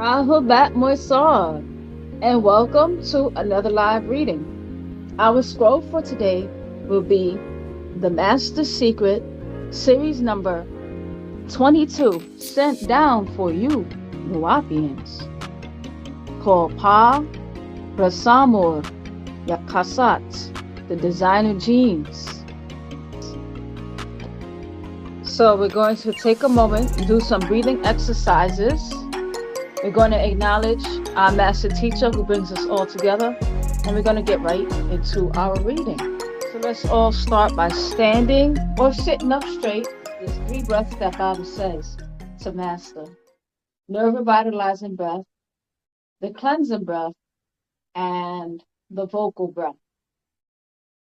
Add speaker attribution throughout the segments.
Speaker 1: Ahubat Moisar, and welcome to another live reading. Our scroll for today will be The Master Secret, series number 22, sent down for you, Nuwapians, called Pa Yakasat, the designer genes. So we're going to take a moment, do some breathing exercises. We're going to acknowledge our master teacher who brings us all together, and we're going to get right into our reading. So let's all start by standing or sitting up straight. There's 3 breaths that Baabaa says to master: nerve revitalizing breath, the cleansing breath, and the vocal breath.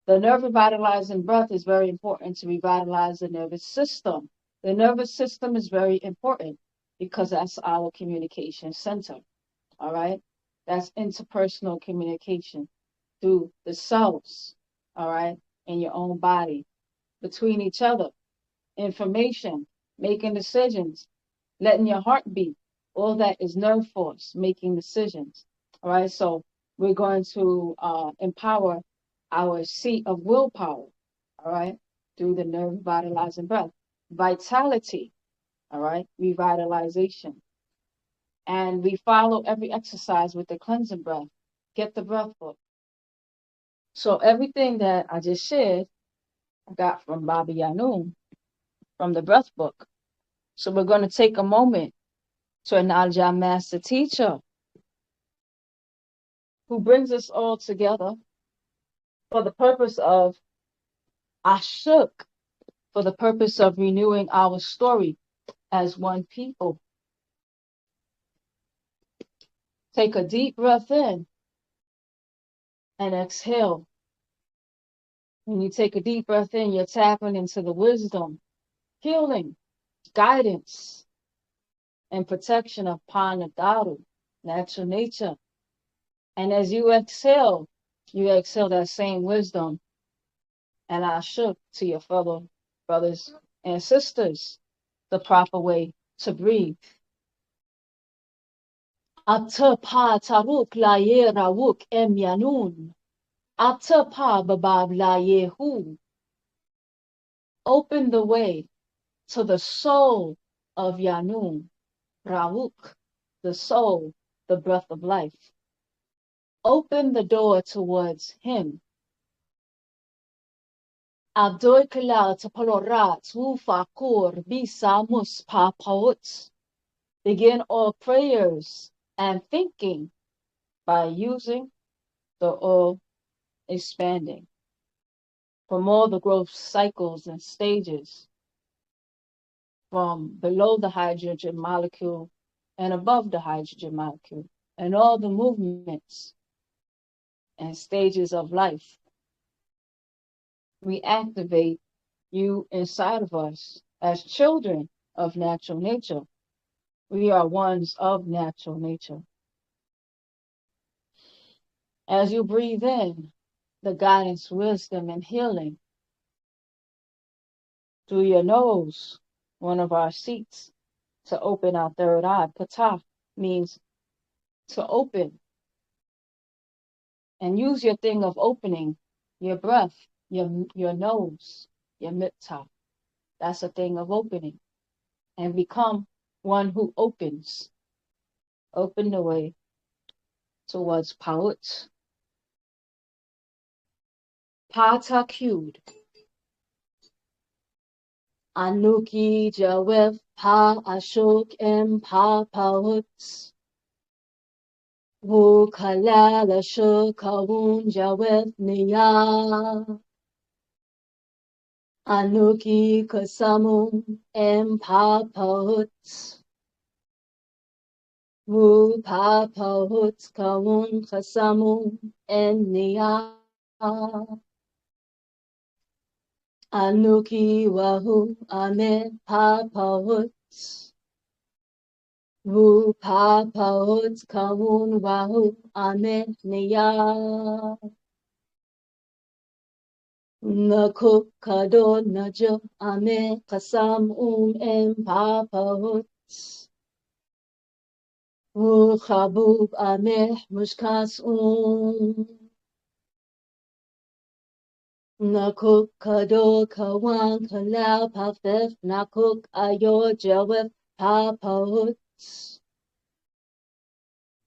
Speaker 1: The nerve revitalizing breath is very important to revitalize the nervous system. The nervous system is very important because that's our communication center. All right? That's interpersonal communication through the cells, all right, in your own body, between each other, information, making decisions, letting your heart beat. All that is nerve force, making decisions. All right? So we're going to empower our seat of willpower, all right, through the nerve revitalizing breath. Vitality, all right, revitalization. And we follow every exercise with the cleansing breath. Get the breath book. So everything that I just shared, I got from Baabaa Yaanun, from the breath book. So we're going to take a moment to acknowledge our master teacher who brings us all together for the purpose of Ashuk, for the purpose of renewing our story as one people. Take a deep breath in and exhale. When you take a deep breath in, you're tapping into the wisdom, healing, guidance, and protection of Paa Taraq, natural nature. And as you exhale that same wisdom and Ashuk to your fellow brothers and sisters, the proper way to breathe. Ata Paa Taraq la Yerawuk Yaanun. Ata Pa Babab la Yehu. Open the way to the soul of Yaanun, Rawuk, the soul, the breath of life. Open the door towards him. Abdul Kalal Tapalorat, Wu-Fakur, Bisa Mus Pa Paut. Begin all prayers and thinking by using the all expanding. From all the growth cycles and stages, from below the hydrogen molecule and above the hydrogen molecule, and all the movements and stages of life, we activate you inside of us as children of natural nature. We are ones of natural nature. As you breathe in the guidance, wisdom, and healing through your nose, one of our seats, to open our third eye. Patah means to open. And use your thing of opening, your breath, your nose, your mittah. That's a thing of opening. And become one who opens. Open the way towards Paut. Paa Taraq. Anuki Jawef Pa Ashok M Pa Paut. Wu-Kalal Ashok Kawun Jawef Niya. Anuki Kasamun M Pa Paut. Wu-Pa Paut Kawun Kasamun En Niya. Anuki Wahu Amet Pa Paut. Wu-Pa Paut Kawun Wahu Amet Niya. Nakuk Kadon Naja Amet Kasam Em Pa Paut. Wu-Sabat ameh mushkas Nakuk kado kawan kalau pafef nakuk ayo jawab papahuts.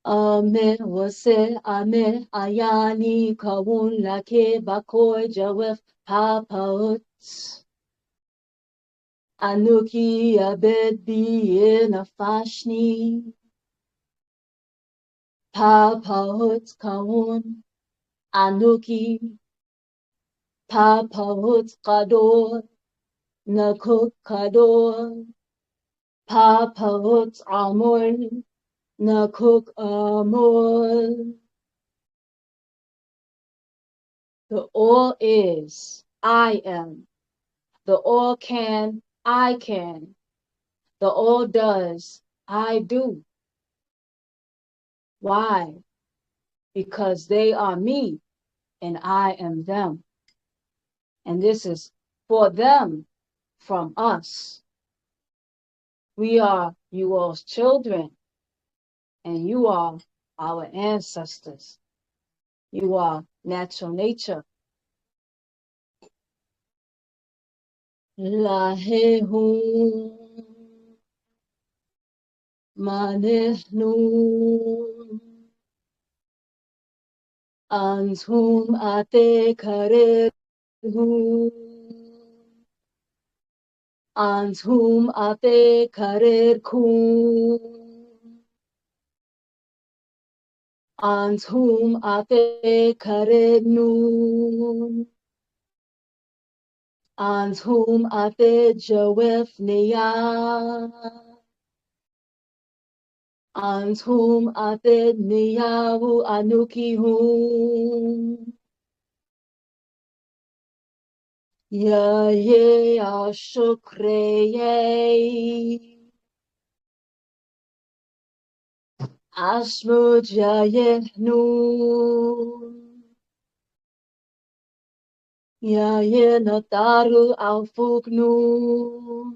Speaker 1: Ame wase ame ayani kawun lake bakoy jawab papahuts. Anuki abed biye nafashni. Papahuts kawun anuki. Papahuts kador nakuk kador. Papahuts amor nakuk amor. The all is, I am. The all can, I can. The all does, I do. Why? Because they are me and I am them. And this is for them from us. We are you all's children and you are our ancestors. You are natural nature. Lahehu manehnu antum ate karehu antum ate karerkum antum ate karenun antum ate jawefniya antum ate niyahu anukihum ya ye ashukreye ashmud ya yehnun ya ye nataru alfuknun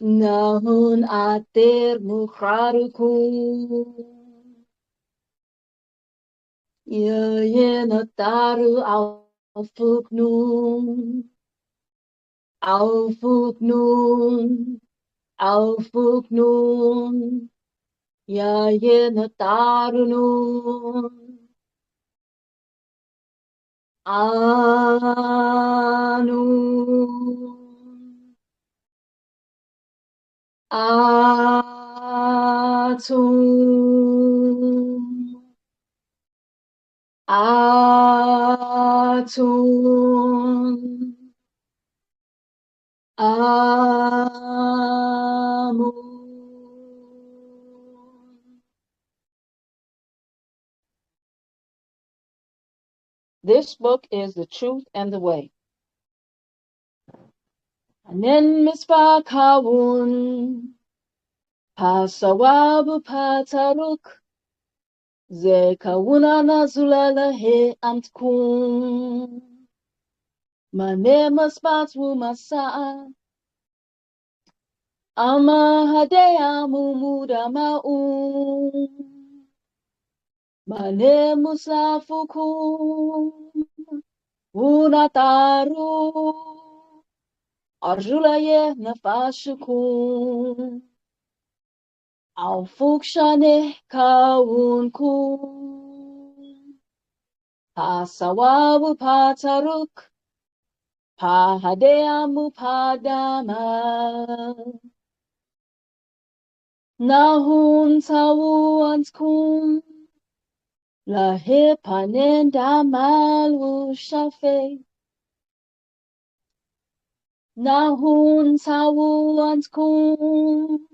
Speaker 1: nahun ater mukharukum ya ye nataru alfuknun alfuknun alfuknun ya ye natarunun anun atum atum amun. This book is the truth and the way. Anen mispa kawun pasawabu pataruk ze kawuna nazulala he amtkun mane maspatwu masa ama hadea mumuda ma'un mane musafukum unataru arjulaye nafashukum aufukshane kawunkum pasawabu pataruk pahadeamu padama nahun tawuanskum lahe panen damal wushafe nahun tawuanskum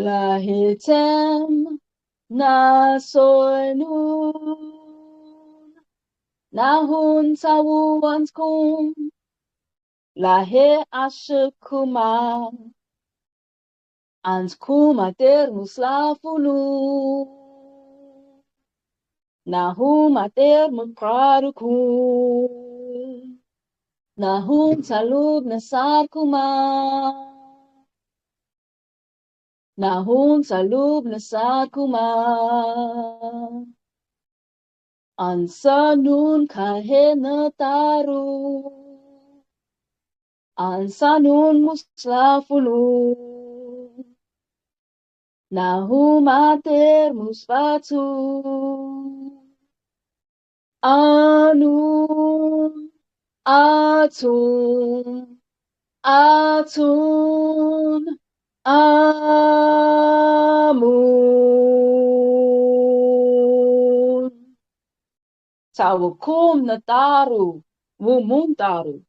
Speaker 1: lahitem nasoenun nahun tawuanskum lahe ashukuma anskum ater muslafunu nahum ater mukrarukum nahum salub nasarkuma Nahun salub nasad kuma. Ansa nun kahena taru. Ansa nun muslafulu. Nahu mater musbatu. Anun atun. Atun amun. Tawakum nataru. Wumuntaru.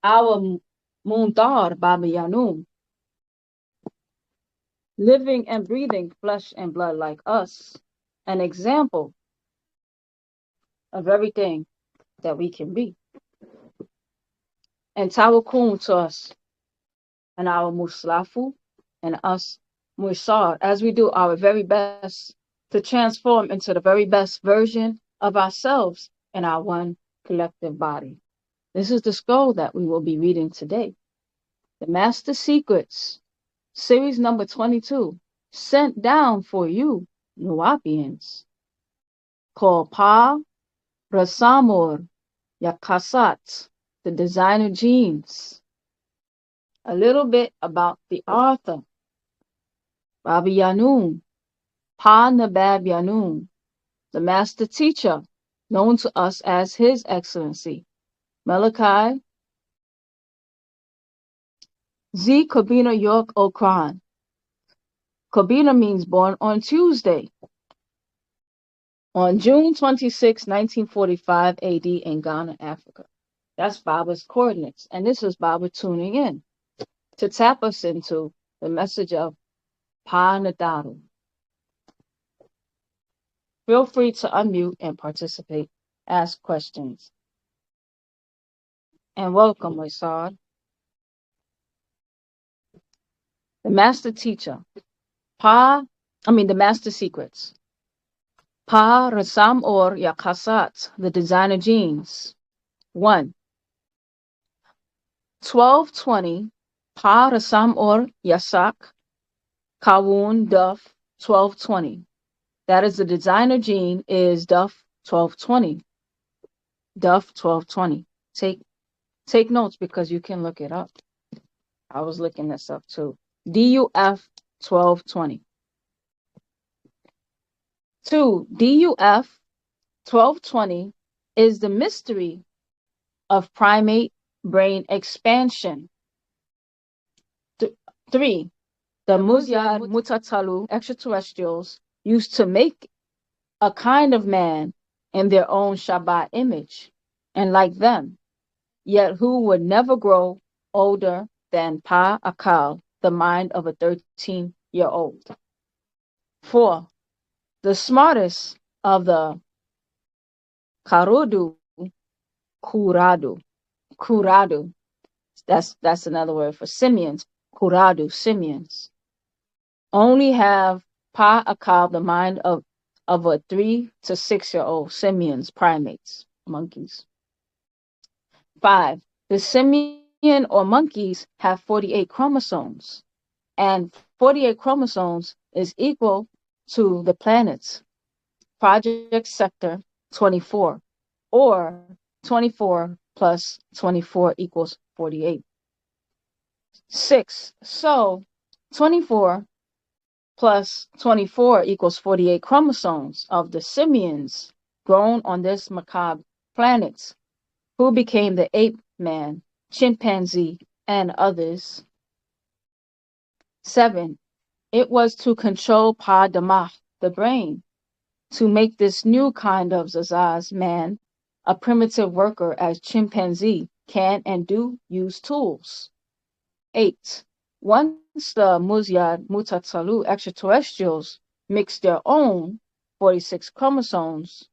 Speaker 1: Our muntar, Baabaa Yaanun. Living and breathing flesh and blood like us. An example of everything that we can be. And tawakum to us. And our muslafu and us musar, as we do our very best to transform into the very best version of ourselves in our one collective body. This is the scroll that we will be reading today. The Master Secrets, series number 22, sent down for you, Nuwaupians, called Paa Taraq Yakasat, the designer genes. A little bit about the author, Baabaa Yaanun, Paa Yaanun, the master teacher, known to us as His Excellency, Malachi York Okran. Kobina means born on Tuesday, on June 26, 1945 AD in Ghana, Africa. That's Baba's coordinates, and this is Baba tuning in to tap us into the message of Paa Taraq. Feel free to unmute and participate, ask questions. And welcome, Waysad. The master teacher, the master secrets. Paa Taraq Yakasat, the designer genes. 1. 1220, Paa Taraq Yasak, Kawun Duff 1220. That is the designer gene is Duff 1220. Duff 1220. Take notes because you can look it up. I was looking this up too. DUF 1220. 2. DUF 1220 is the mystery of primate brain expansion. 3. The Muzyad Mutatalu extraterrestrials used to make a kind of man in their own Shabbat image, and like them, yet who would never grow older than Pa Akal, the mind of a 13-year-old. 4. The smartest of the Kuradu, that's another word for simians, Kuradu, simians, only have Pa Akal, the mind of a 3 to 6-year-old simians, primates, monkeys. 5. The simian or monkeys have 48 chromosomes, and 48 chromosomes is equal to the planets, Project Sector 24, or 24 plus 24 equals 48. 6. So 24 plus 24 equals 48 chromosomes of the simians grown on this macabre planet, who became the ape man, chimpanzee, and others. 7. It was to control Pa Taraq, the brain, to make this new kind of Zazaz man a primitive worker as chimpanzee can and do use tools. 8. Once the Muzyad Mutatalu extraterrestrials mix their own 46 chromosomes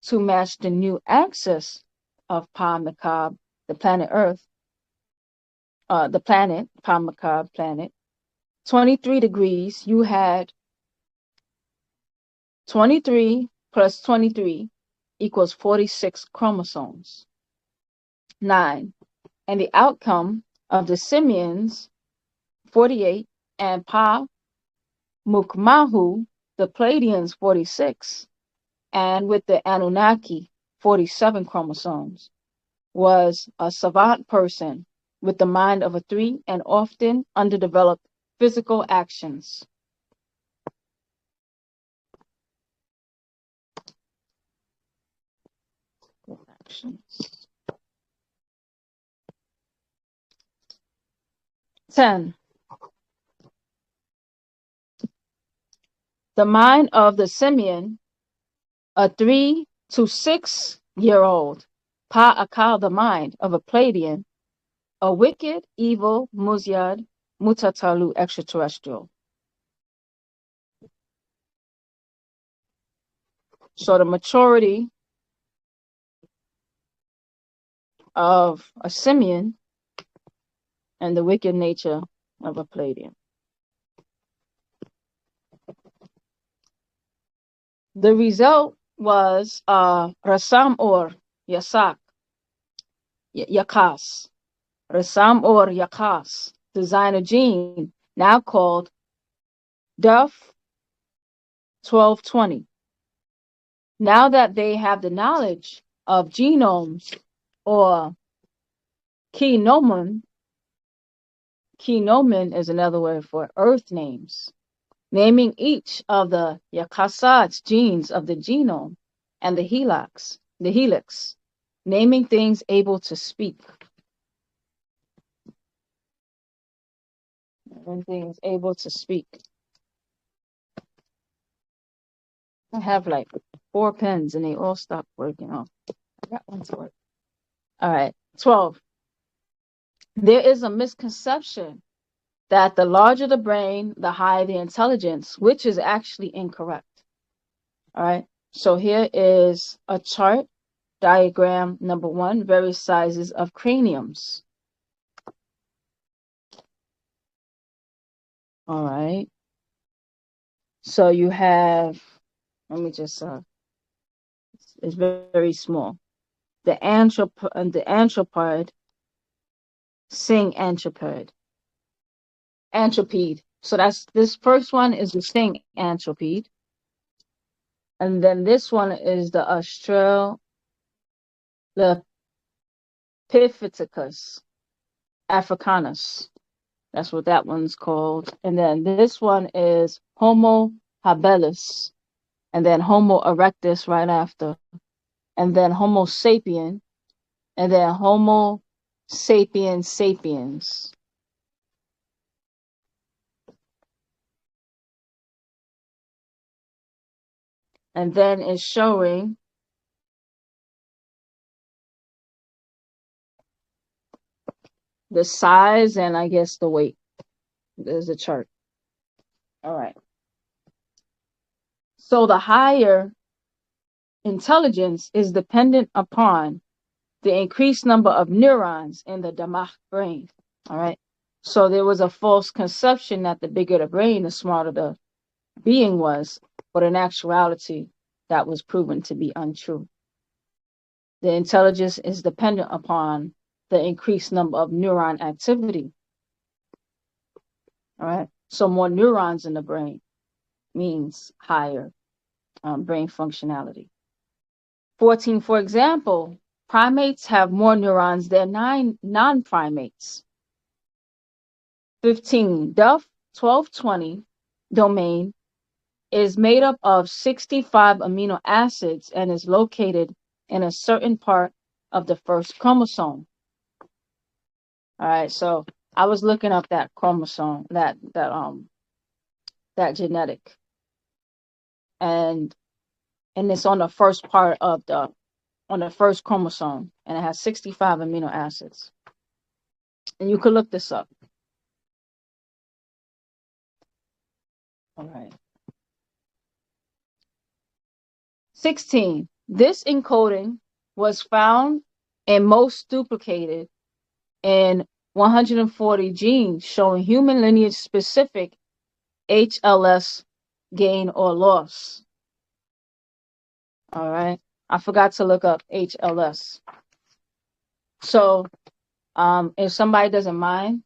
Speaker 1: to match the new axis of Pa Macabre, the planet Earth, the planet, Pa Macabre planet, 23 degrees, you had 23 plus 23 equals 46 chromosomes. 9. And the outcome of the simians, 48 and Paa Mukmahu, the Pleiadians, 46, and with the Anunnaki, 47 chromosomes, was a savant person with the mind of a 3 and often underdeveloped physical actions. Actions. 10. The mind of the simian, a 3 to 6-year-old, Pa'akal, the mind of a Pleiadian, a wicked, evil, muzyad, mutatalu, extraterrestrial. So the maturity of a simian and the wicked nature of a Pleiadian. The result was Rasam or Yasak, Yakas. Rasam or Yakas, design a gene now called DUF 1220. Now that they have the knowledge of genomes or kenomen is another word for earth names, naming each of the Yakasad's genes of the genome and the helix, naming things able to speak. And things able to speak. I have like 4 pens and they all stopped working off. I got one to work. All right, 12. There is a misconception that the larger the brain, the higher the intelligence, which is actually incorrect. All right, so here is a chart, diagram number 1, various sizes of craniums. All right, so you have, let me just, it's very small. The anthropod, sing anthropod. Anthropede. So that's, this first one is the sing anthropede. And then this one is the Australopithecus africanus. That's what that one's called. And then this one is Homo habilis. And then Homo erectus right after. And then Homo sapien. And then Homo sapiens sapiens. And then it's showing the size and I guess the weight. There's a chart. All right. So the higher intelligence is dependent upon the increased number of neurons in the damag brain. All right. So there was a false conception that the bigger the brain, the smarter the being was. But in actuality, that was proven to be untrue. The intelligence is dependent upon the increased number of neuron activity. All right. So more neurons in the brain means higher brain functionality. 14, for example, primates have more neurons than non-primates. 15, DUF 1220 domain is made up of 65 amino acids and is located in a certain part of the first chromosome. All right, so I was looking up that chromosome, that genetic, and it's on the first part of on the first chromosome, and it has 65 amino acids. And you could look this up. All right. 16. This encoding was found and most duplicated in 140 genes showing human lineage specific HLS gain or loss. All right. I forgot to look up HLS. So if somebody doesn't mind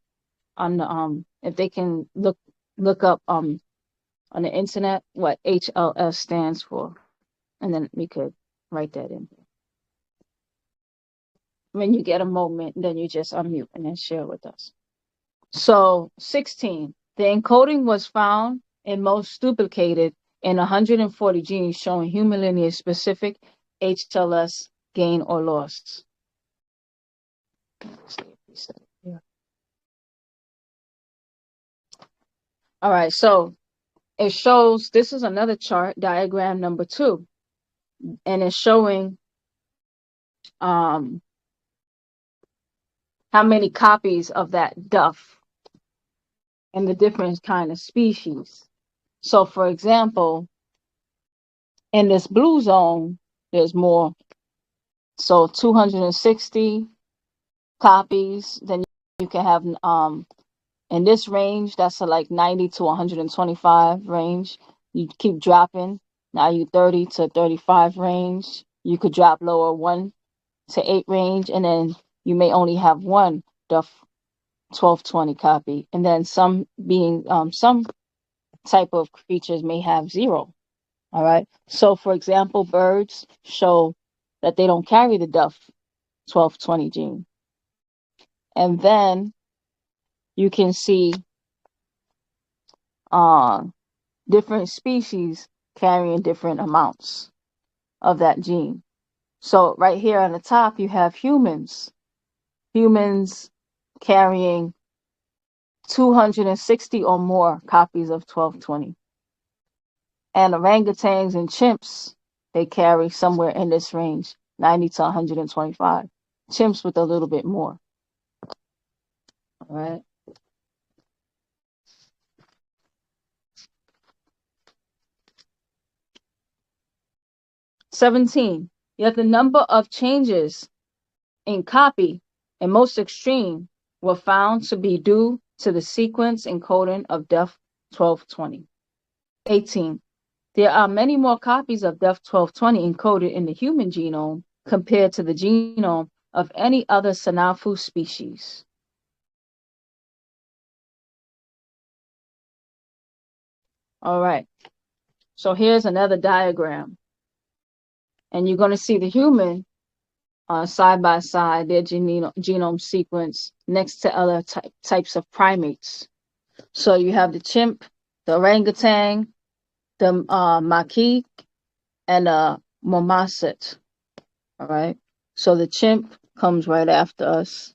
Speaker 1: on the if they can look look up on the internet what HLS stands for, and then we could write that in. When you get a moment, then you just unmute and then share with us. So 16, the encoding was found and most duplicated in 140 genes showing human lineage specific HLS gain or loss. All right, so it shows, this is another chart, diagram number 2, and it's showing how many copies of that duff and the different kind of species. So for example, in this blue zone, there's more. So 260 copies. Then you can have in this range, that's a like 90 to 125 range. You keep dropping. Now you 30 to 35 range. You could drop lower 1 to 8 range, and then you may only have one Duff 1220 copy. And then some type of creatures may have 0. All right. So for example, birds show that they don't carry the Duff 1220 gene. And then you can see different species carrying different amounts of that gene. So right here on the top, you have humans. Humans carrying 260 or more copies of 1220. And orangutans and chimps, they carry somewhere in this range, 90 to 125. Chimps with a little bit more. All right. "17. Yet the number of changes in copy and most extreme were found to be due to the sequence encoding of Duff 1220. 18. There are many more copies of Duff 1220 encoded in the human genome compared to the genome of any other Sanafu species." All right. So here's another diagram. And you're going to see the human side by side, their genome sequence next to other types of primates. So you have the chimp, the orangutan, the macaque, and the marmoset. All right. So the chimp comes right after us.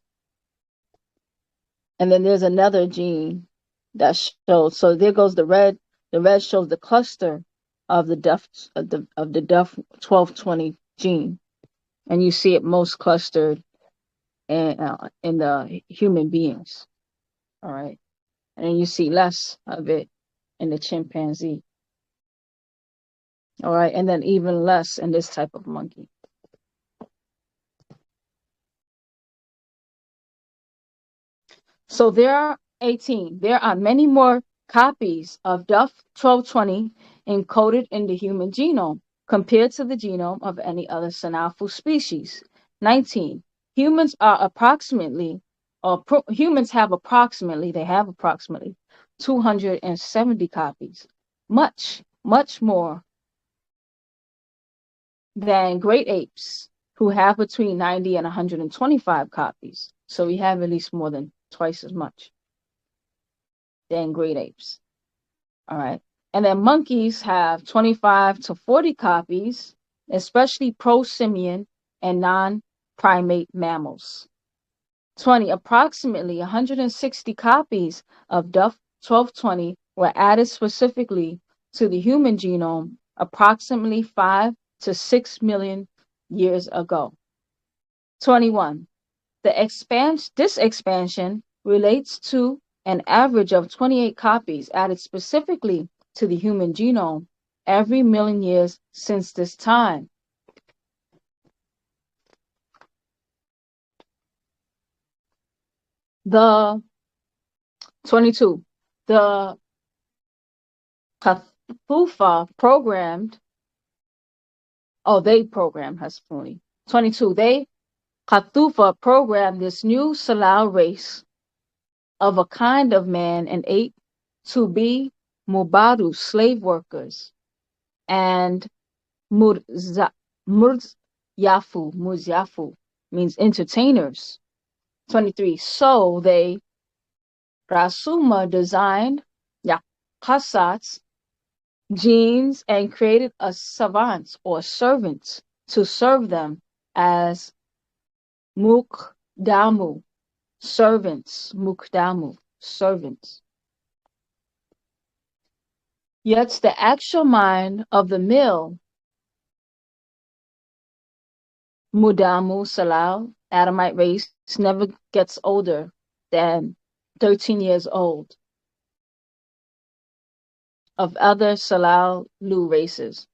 Speaker 1: And then there's another gene that shows. So there goes the red. The red shows the cluster of the Duff of the Duff 1220 gene, and you see it most clustered in the human beings. All right, and then you see less of it in the chimpanzee. All right, and then even less in this type of monkey. So there are 18. There are many more copies of Duff 1220 encoded in the human genome compared to the genome of any other Sanafu species. 19. Humans have approximately 270 copies, much more than great apes, who have between 90 and 125 copies. So we have at least more than twice as much than great apes. All right. And then monkeys have 25 to 40 copies, especially pro-simian and non-primate mammals. 20. Approximately 160 copies of Duff 1220 were added specifically to the human genome approximately 5 to 6 million years ago. 21. This expansion relates to an average of 28 copies added specifically to the human genome every million years since this time. The 22. The Kathufa programmed, they programmed Haspooni. 22. Kathufa programmed this new Salau race of a kind of man and ape to be Mubaru, slave workers, and Murza, Muryafu means entertainers. 23. So they, Rasuma, designed Yakasats, genes, and created a savant or servant to serve them as Mukdamu, servants, Mukdamu, servants. Yet the actual mind of the male Mudamu Salal, Adamite race, never gets older than 13 years old of other Salal Lu races.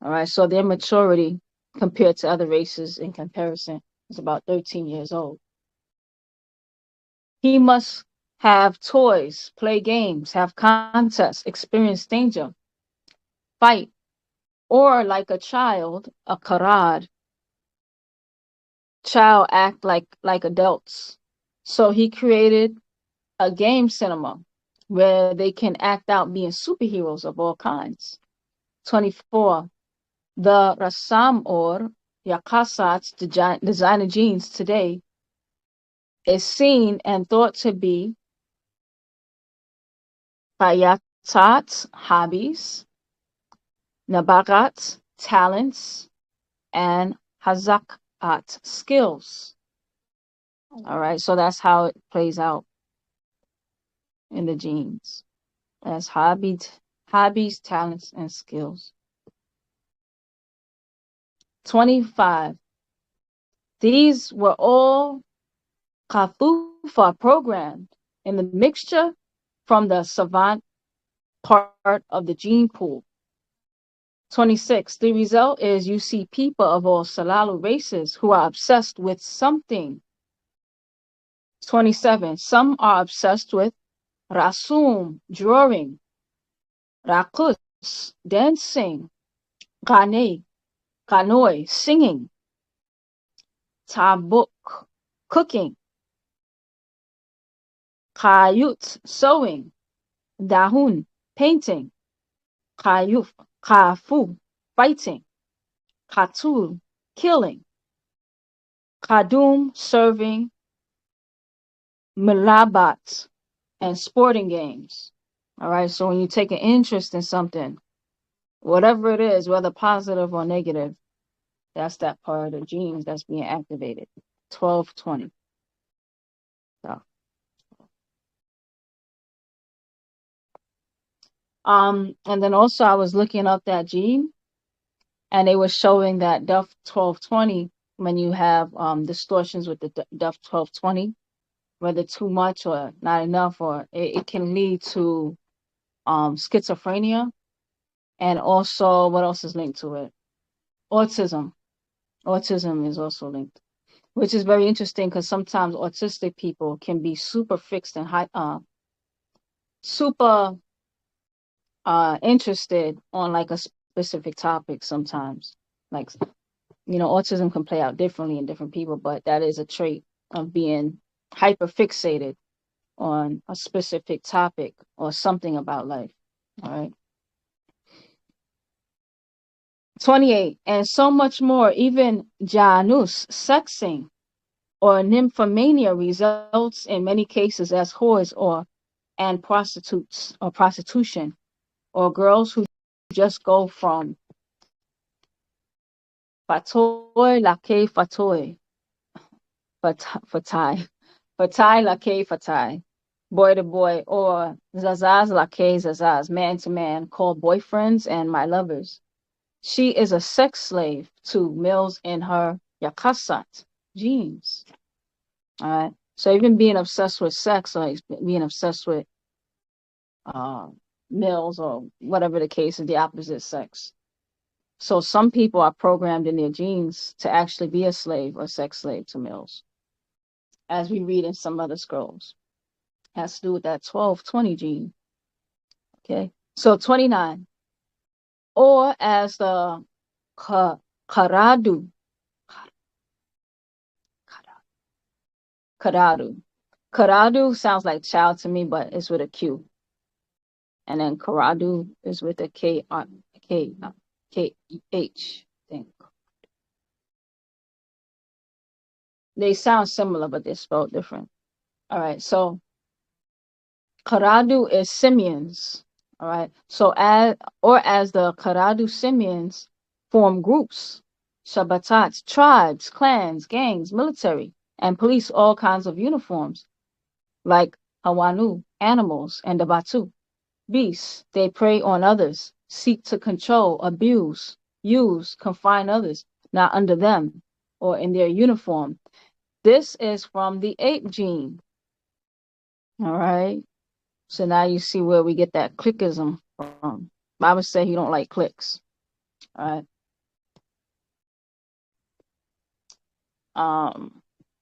Speaker 1: All right, so their maturity compared to other races in comparison is about 13 years old. He must have toys, play games, have contests, experience danger, fight, or like a child, a karad, child act like adults. So he created a game cinema where they can act out being superheroes of all kinds. 24. The Rassam or Yakasat's designer genes today is seen and thought to be Bayatat, hobbies, Nabagat, talents, and Hazakat, skills. All right, so that's how it plays out in the genes as hobbies, talents, and skills. 25. These were all Kafufa programmed in the mixture from the savant part of the gene pool. 26. The result is you see people of all Salalu races who are obsessed with something. 27. Some are obsessed with Rasum, drawing, Rakus, dancing, Gane, Ganoi, singing, Tabuk, cooking, Kayut, sewing, Dahun, painting, Kayuf, Kafu, fighting, Katul, killing, Kadum, serving, Milabat, and sporting games. All right, so when you take an interest in something, whatever it is, whether positive or negative, that's that part of the genes that's being activated. 1220. So, and then also I was looking up that gene, and they were showing that DUF 1220, when you have distortions with the DUF 1220, whether too much or not enough, or it can lead to schizophrenia, and also what else is linked to it? Autism. Autism is also linked, which is very interesting because sometimes autistic people can be super fixed and super interested on like a specific topic sometimes. Like, autism can play out differently in different people, but that is a trait of being hyper fixated on a specific topic or something about life. All right. 28. And so much more, even Janus, sexing, or nymphomania results in many cases as whores and prostitutes or prostitution, or girls who just go from Fatoy Lake Fatoy, Fatai, Fatai Lake Fatai, boy to boy, or Zazaz Lake Zazaz, man to man, called boyfriends and my lovers. She is a sex slave to males in her Yakasat genes. All right. So even being obsessed with sex, or being obsessed with males or whatever the case is, the opposite sex. So some people are programmed in their genes to actually be a slave or sex slave to males, as we read in some other scrolls. It has to do with that 1220 gene. Okay. So 29. Or as the Karadu. Karadu. Karadu sounds like child to me, but it's with a Q. And then Karadu is with a K-H thing. They sound similar, but they're spelled different. All right, so Karadu is simians. All right, so as the Karadu simians form groups, Shabbatats, tribes, clans, gangs, military, and police all kinds of uniforms, like Hawanu, animals, and the Batu, beasts. They prey on others, seek to control, abuse, use, confine others, not under them or in their uniform. This is from the ape gene. All right. So now you see where we get that clickism from. Bible say he don't like clicks. All right.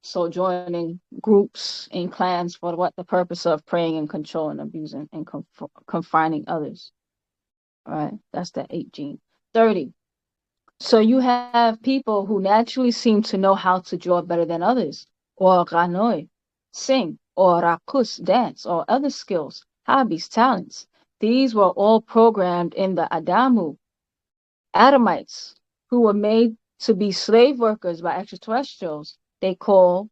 Speaker 1: So joining groups and clans for what? The purpose of preying and controlling, abusing, and confining others. All right. That's the ape gene. 30. So you have people who naturally seem to know how to draw better than others, or ganoi, sing, or rakus, dance, or other skills, hobbies, talents. These were all programmed in the Adamu, Adamites, who were made to be slave workers by extraterrestrials. They call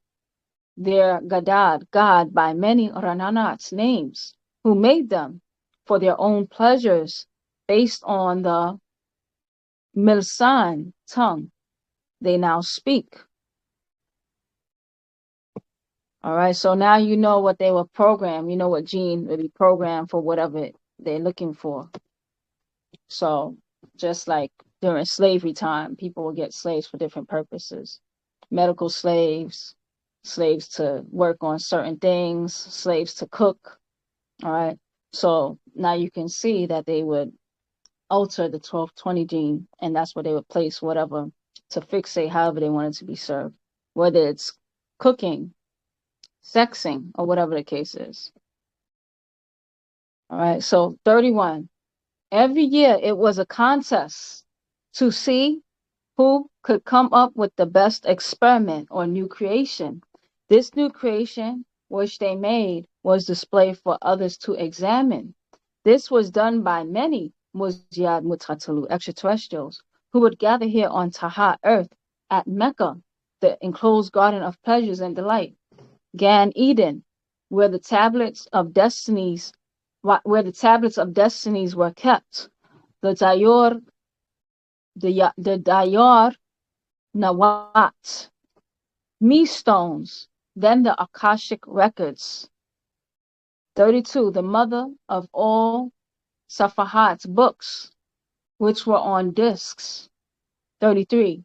Speaker 1: their Gadad, God, by many Rananats names, who made them for their own pleasures based on the Milsan tongue they now speak. All right, so now you know what they were programmed. You know what gene would be programmed for whatever they're looking for. So just like during slavery time, people will get slaves for different purposes. Medical slaves, slaves to work on certain things, slaves to cook. All right. So now you can see that they would alter the 1220 gene, and that's where they would place whatever to fixate however they wanted to be served, whether it's cooking, sexing, or whatever the case is. All right, so 31. Every year it was a contest to see who could come up with the best experiment or new creation. This new creation, which they made, was displayed for others to examine. This was done by many Muzyad Mutatalu extraterrestrials who would gather here on Taha Earth at Mecca, the enclosed garden of pleasures and delight, Gan Eden, where the tablets of destinies were kept. The Dayar Nawat, Me stones, then the Akashic records. 32. The mother of all Safahat's books, which were on discs. 33.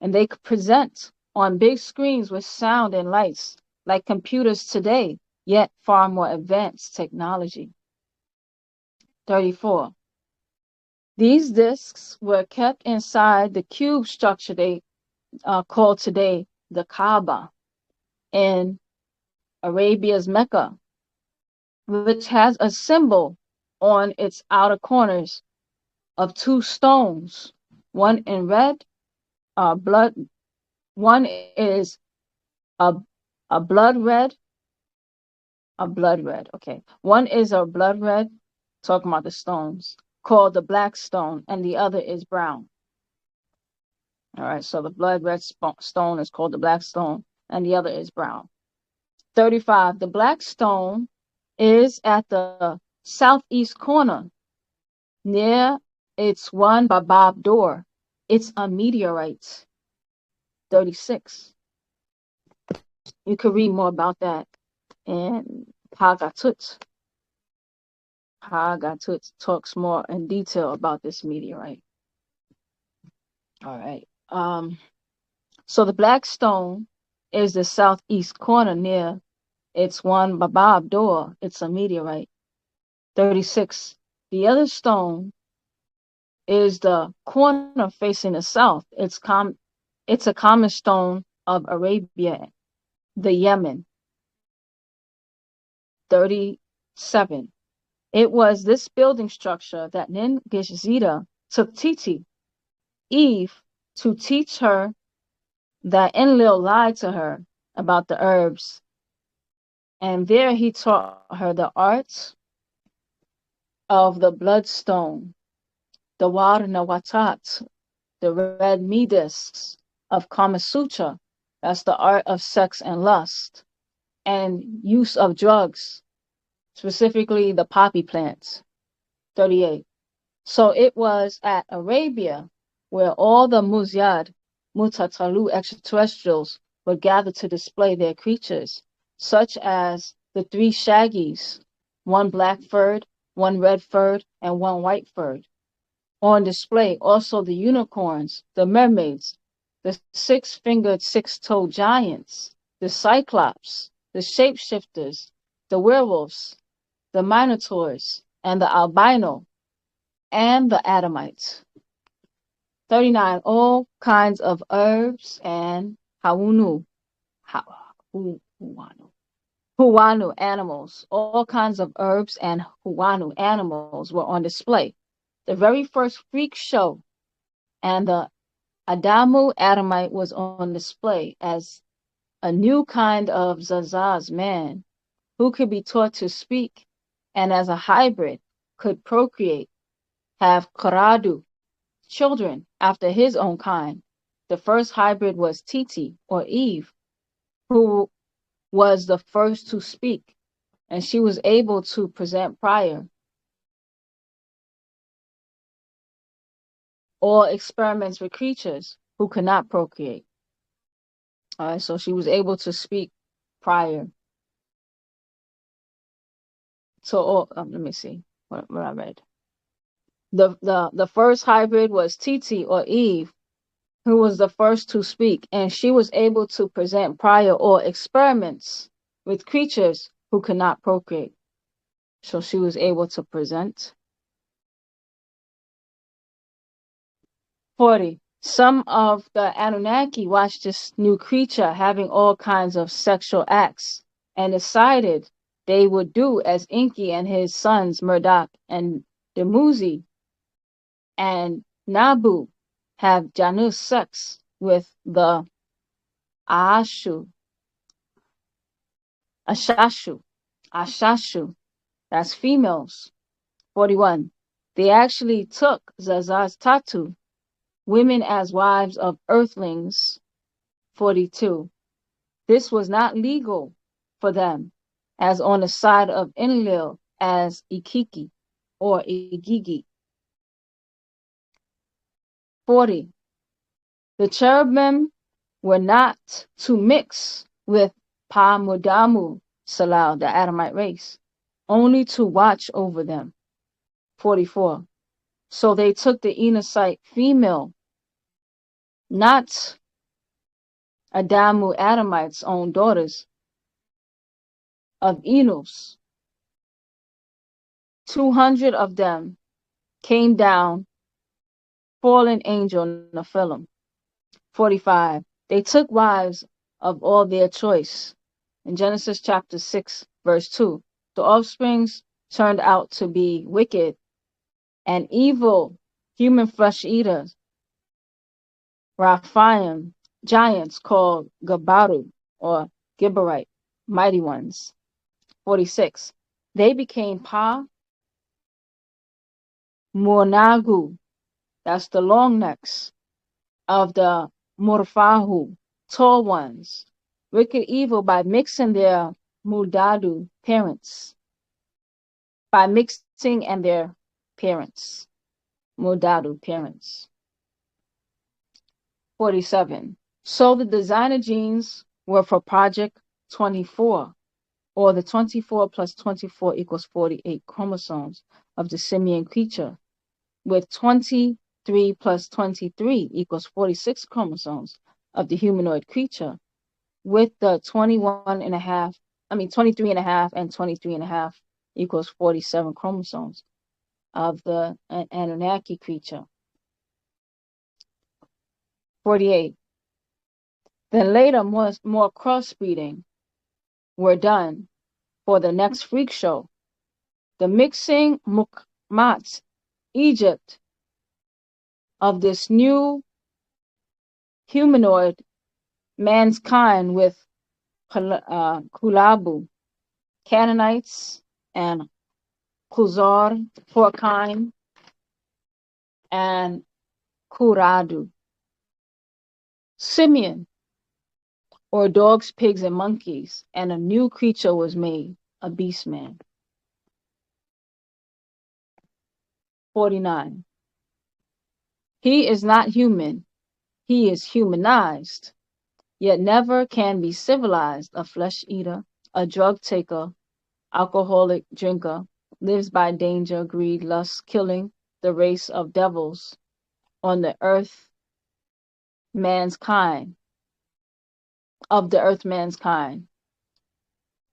Speaker 1: And they could present on big screens with sound and lights, like computers today, yet far more advanced technology. 34. These discs were kept inside the cube structure they call today the Kaaba in Arabia's Mecca, which has a symbol on its outer corners of two stones, one in red, blood. One is a blood red, okay. One is a blood red, talking about the stones, called the black stone, and the other is brown. All right, so the blood red stone is called the black stone, and the other is brown. 35. The black stone is at the southeast corner, near its one Baabaa door. It's a meteorite. 36. You could read more about that in Pagatut. Pagatut talks more in detail about this meteorite. All right. So the black stone is the southeast corner near its one Baabaa door. It's a meteorite. 36. The other stone is the corner facing the south. It's a common stone of Arabia, the Yemen. 37. It was this building structure that Ningishzida took Titi, Eve, to teach her that Enlil lied to her about the herbs. And there he taught her the arts of the bloodstone, the wu-nuwaup, the red midisks of Kama Sutra, that's the art of sex and lust, and use of drugs, specifically the poppy plants. 38. So it was at Arabia where all the Muzyad, Mutatalu extraterrestrials would gather to display their creatures, such as the three shaggies, one black-furred, one red-furred, and one white-furred. On display also the unicorns, the mermaids, the six-fingered, six-toed giants, the cyclops, the shapeshifters, the werewolves, the minotaurs, and the albino, and the Adamites. 39. All kinds of herbs and huanu animals. All kinds of herbs and huanu animals were on display. The very first freak show and the Adamite was on display as a new kind of Zazaz man who could be taught to speak and as a hybrid could procreate, have Karadu, children after his own kind. The first hybrid was Titi, or Eve, who was the first to speak, and she was able to present prior or experiments with creatures who could not procreate. All right, so she was able to speak prior. So, let me see what I read. The first hybrid was Titi, or Eve, who was the first to speak, and she was able to present prior or experiments with creatures who could not procreate. So she was able to present. 40. Some of the Anunnaki watched this new creature having all kinds of sexual acts and decided they would do as Enki and his sons Murdoch and Demuzi and Nabu have Janus sex with the Ashashu, that's females. 41. They actually took Zazaz Tatu, women as wives of earthlings. 42. This was not legal for them, as on the side of Enlil as Ikiki or Igigi. 40. The cherubim were not to mix with Pa Mudamu Salal, the Adamite race, only to watch over them. 44. So they took the Enosite female, not Adamu Adamite's own daughters, of Enos. 200 of them came down, fallen angel Nephilim. 45. They took wives of all their choice. In Genesis chapter 6, verse 2, the offsprings turned out to be wicked and evil human flesh eaters, Raphaim, giants called Gabaru or Gibarite, mighty ones. 46. They became Pa Munagu, that's the long necks, of the Murfahu, tall ones, wicked evil by mixing their Mudadu parents, by mixing and their parents, Mudadu parents. 47. So the designer genes were for Project 24, or the 24 plus 24 equals 48 chromosomes of the simian creature, with 23 plus 23 equals 46 chromosomes of the humanoid creature, with the 23 and a half and 23 and a half equals 47 chromosomes of the Anunnaki creature. 48. Then later more crossbreeding were done for the next freak show. The mixing Mukmat, Egypt, of this new humanoid mankind with Kulabu, Canaanites, and Kuzar, porcine, and Kuradu. Simeon, or dogs, pigs, and monkeys, and a new creature was made, a beast man. 49. He is not human, he is humanized, yet never can be civilized, a flesh eater, a drug taker, alcoholic drinker, lives by danger, greed, lust, killing the race of devils on the earth, mankind, of the earth mankind,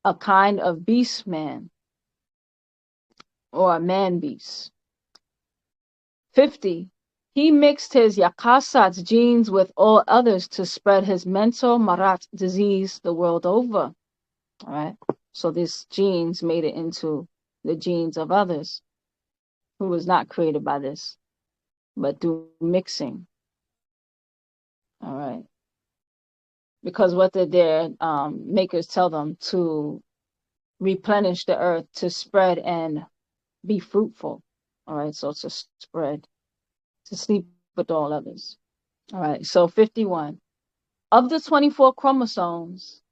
Speaker 1: a kind of beast man, or a man beast. 50. He mixed his Yakasat's genes with all others to spread his mental marat disease the world over. All right. So this genes made it into the genes of others who was not created by this, but through mixing. All right. Because what did their makers tell them? To replenish the earth, to spread and be fruitful. All right. So to spread, to sleep with all others. All right. So 51. Of the 24 chromosomes,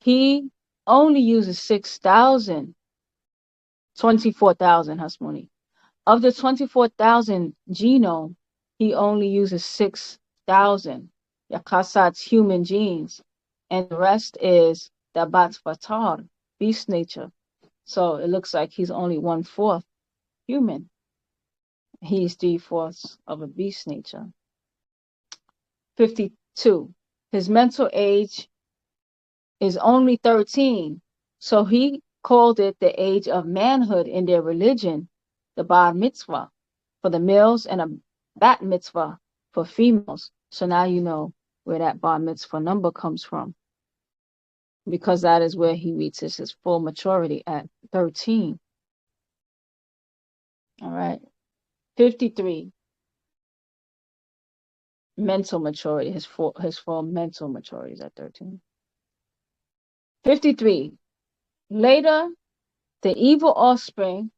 Speaker 1: he only uses 6,000, 24,000 Hasmoni. Of the 24,000 genome, he only uses 6,000 Yakasat's human genes, and the rest is the Batfatar, beast nature. So it looks like he's only 1/4 human. He's 3/4 of a beast nature. 52. His mental age is only 13, so he called it the age of manhood in their religion, the bar mitzvah for the males and a bat mitzvah for females. So now you know where that bar mitzvah number comes from, because that is where he reaches his full maturity at 13. All right. 53. Mental maturity, his full mental maturity is at 13. 53. Later, the evil offspring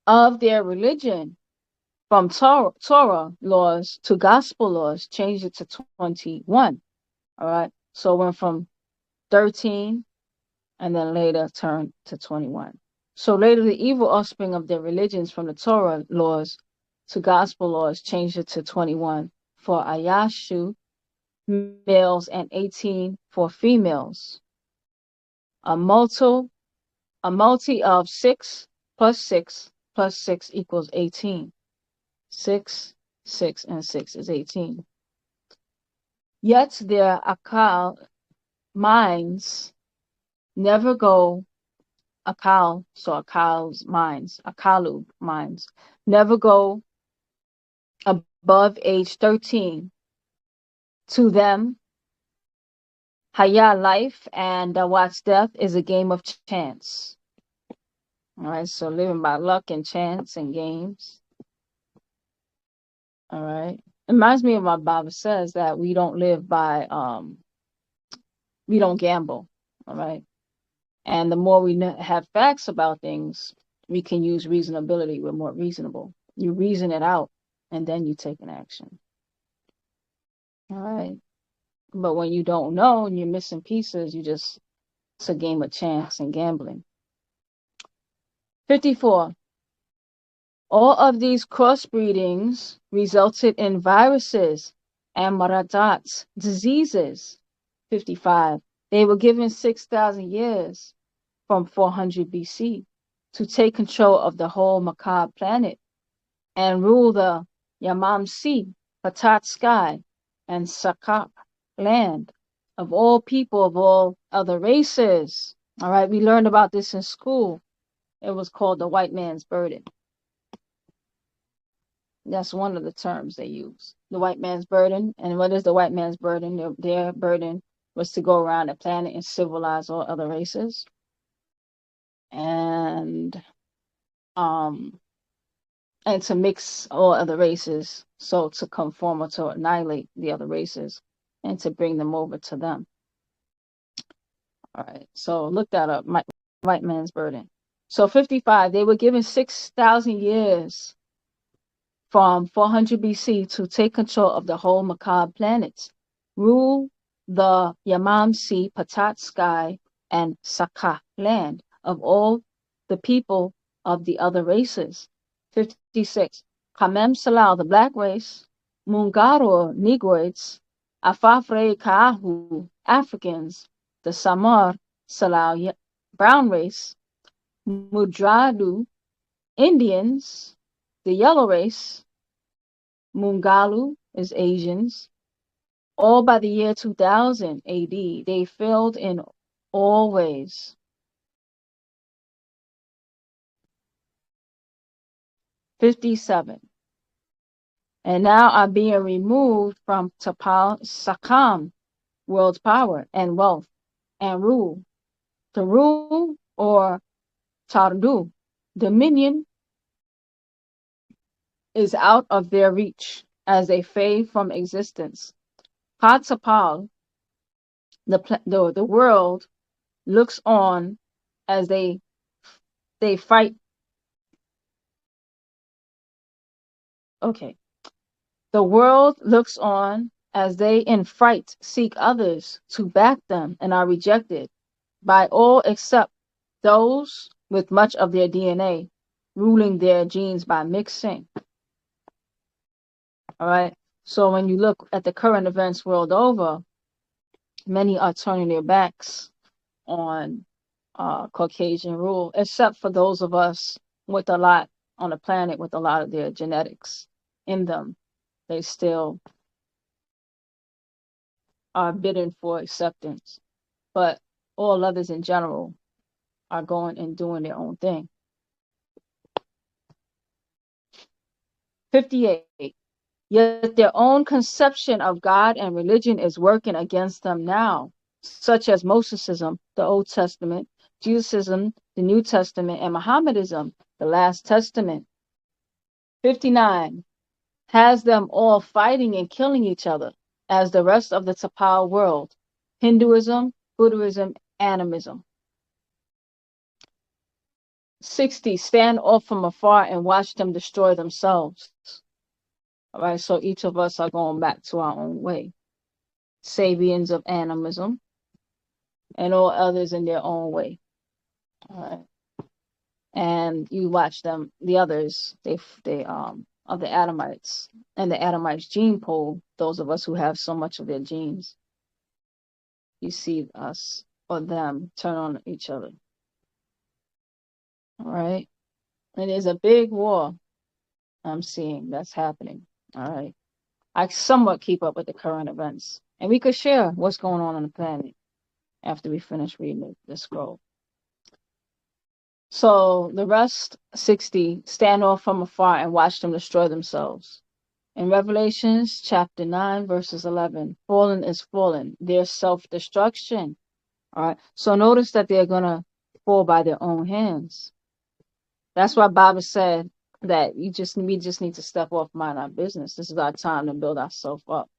Speaker 1: of their religion from Torah laws to gospel laws changed it to 21. All right. So it went from 13 and then later turned to 21. So later, the evil offspring of their religions from the Torah laws to gospel laws changed it to 21 for Ayashu males and 18 for females. A multi of 6 plus 6 plus 6 equals 18. 6, 6, and 6 is 18. Yet their akal minds never go akal, so akal's minds, akalu minds, never go above age 13. To them, Haya life and Dawat's death is a game of chance. All right, so living by luck and chance and games. All right. It reminds me of what Baabaa says, that we don't live by, we don't gamble. All right. And the more we have facts about things, we can use reasonability. We're more reasonable. You reason it out, and then you take an action. All right. But when you don't know and you're missing pieces, it's a game of chance and gambling. 54. All of these crossbreedings resulted in viruses and maradat, diseases. 55. They were given 6,000 years from 400 BC to take control of the whole Macabre planet and rule the Yamam Sea, Patat sky, and Sakak land of all people of all other races. All right, we learned about this in school. It was called the white man's burden. That's one of the terms they use. The white man's burden. And what is the white man's burden? Their burden was to go around the planet and civilize all other races. And to mix all other races, so to conform or to annihilate the other races and to bring them over to them. All right, so look that up. white man's burden. So 55, they were given 6,000 years from 400 BC to take control of the whole Macabre planet, rule the Yamam Sea, Patat sky, and Sakah land of all the people of the other races. 56. Kamem Salal, the black race, Mungaro, Negroids, Afafre Kaahu, Africans, the Samar Salal, brown race, Mudradu, Indians, the yellow race, Mungalu is Asians. All by the year 2000 AD, they failed in all ways. 57. And now are being removed from Tapal Sakam, world's power and wealth and rule. The rule or Tardu, dominion, is out of their reach as they fade from existence. Patapal, the world, looks on as they fight. Okay. The world looks on as they in fright seek others to back them and are rejected by all except those with much of their DNA ruling their genes by mixing. All right. So when you look at the current events world over, many are turning their backs on Caucasian rule, except for those of us with a lot on the planet with a lot of their genetics in them. They still are bidding for acceptance. But all others in general are going and doing their own thing. 58. Yet their own conception of God and religion is working against them now, such as Mosesism, the Old Testament, Judaism, the New Testament, and Mohammedanism, the Last Testament. 59. Has them all fighting and killing each other, as the rest of the Tapal world, Hinduism, Buddhism, animism. 60. Stand off from afar and watch them destroy themselves. All right, so each of us are going back to our own way. Sabians of animism and all others in their own way. All right. And you watch them, the others, they of the Adamites and the Adamites gene pool, those of us who have so much of their genes. You see us or them turn on each other. All right. And there's a big war I'm seeing that's happening. All right. I somewhat keep up with the current events. And we could share what's going on the planet after we finish reading the scroll. So the rest, 60, stand off from afar and watch them destroy themselves. In Revelations chapter 9, verses 11, fallen is fallen, their self-destruction. All right. So notice that they're going to fall by their own hands. That's why Baabaa said that we just need to step off, mind our business. This is our time to build ourselves up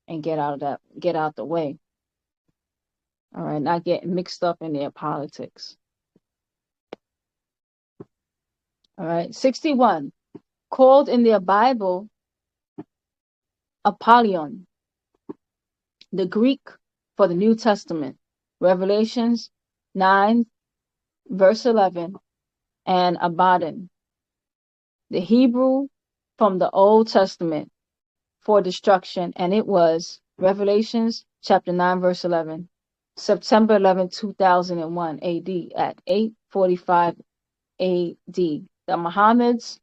Speaker 1: and get out the way. All right, not get mixed up in their politics. All right, 61, called in their Bible Apollyon, the Greek for the New Testament, Revelations 9, verse 11, and Abaddon, the Hebrew from the Old Testament for destruction, and it was Revelations chapter 9, verse 11, September 11, 2001 AD at 8:45 AD. The Mohammedans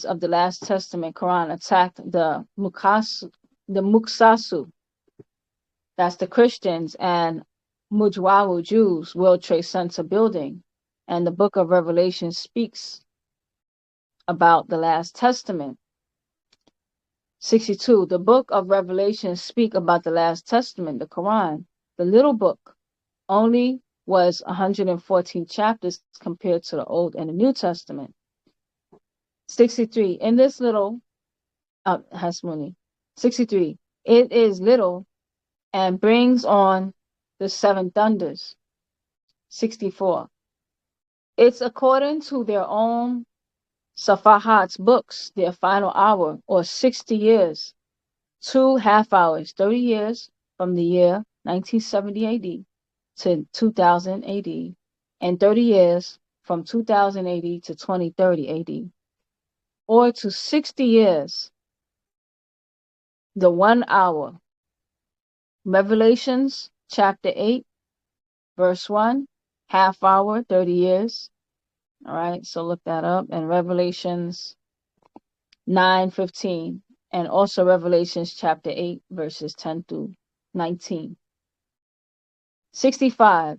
Speaker 1: of the Last Testament Quran attacked the Muksasu, that's the Christians, and Mujwawu Jews, World Trade Center building. And the book of Revelation speaks about the Last Testament. 62. The book of Revelation speak about the Last Testament, the Quran. The little book only was 114 chapters compared to the Old and the New Testament. 63. In this little, Hasmuni. 63. It is little and brings on the seven thunders. 64. It's according to their own Safahat's books, their final hour, or 60 years, 2 half hours, 30 years from the year 1970 AD to 2000 AD, and 30 years from 2000 AD to 2030 AD, or to 60 years, the 1 hour. Revelations chapter 8, verse 1, half hour, 30 years. All right, so look that up. And Revelations 9:15, and also Revelations chapter 8, verses 10 through 19. 65.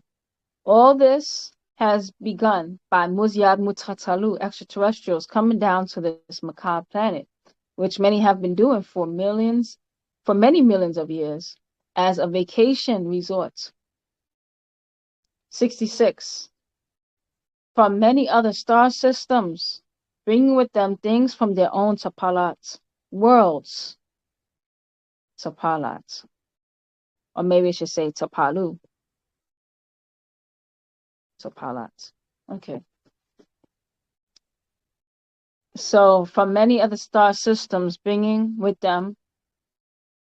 Speaker 1: All this has begun by Muzyad Mutatalu, extraterrestrials coming down to this macabre planet, which many have been doing for many millions of years, as a vacation resort. 66. From many other star systems, bringing with them things from their own Tapalat worlds. Tapalat. Or maybe I should say Tapalu. Tapalat. Okay. So, from many other star systems, bringing with them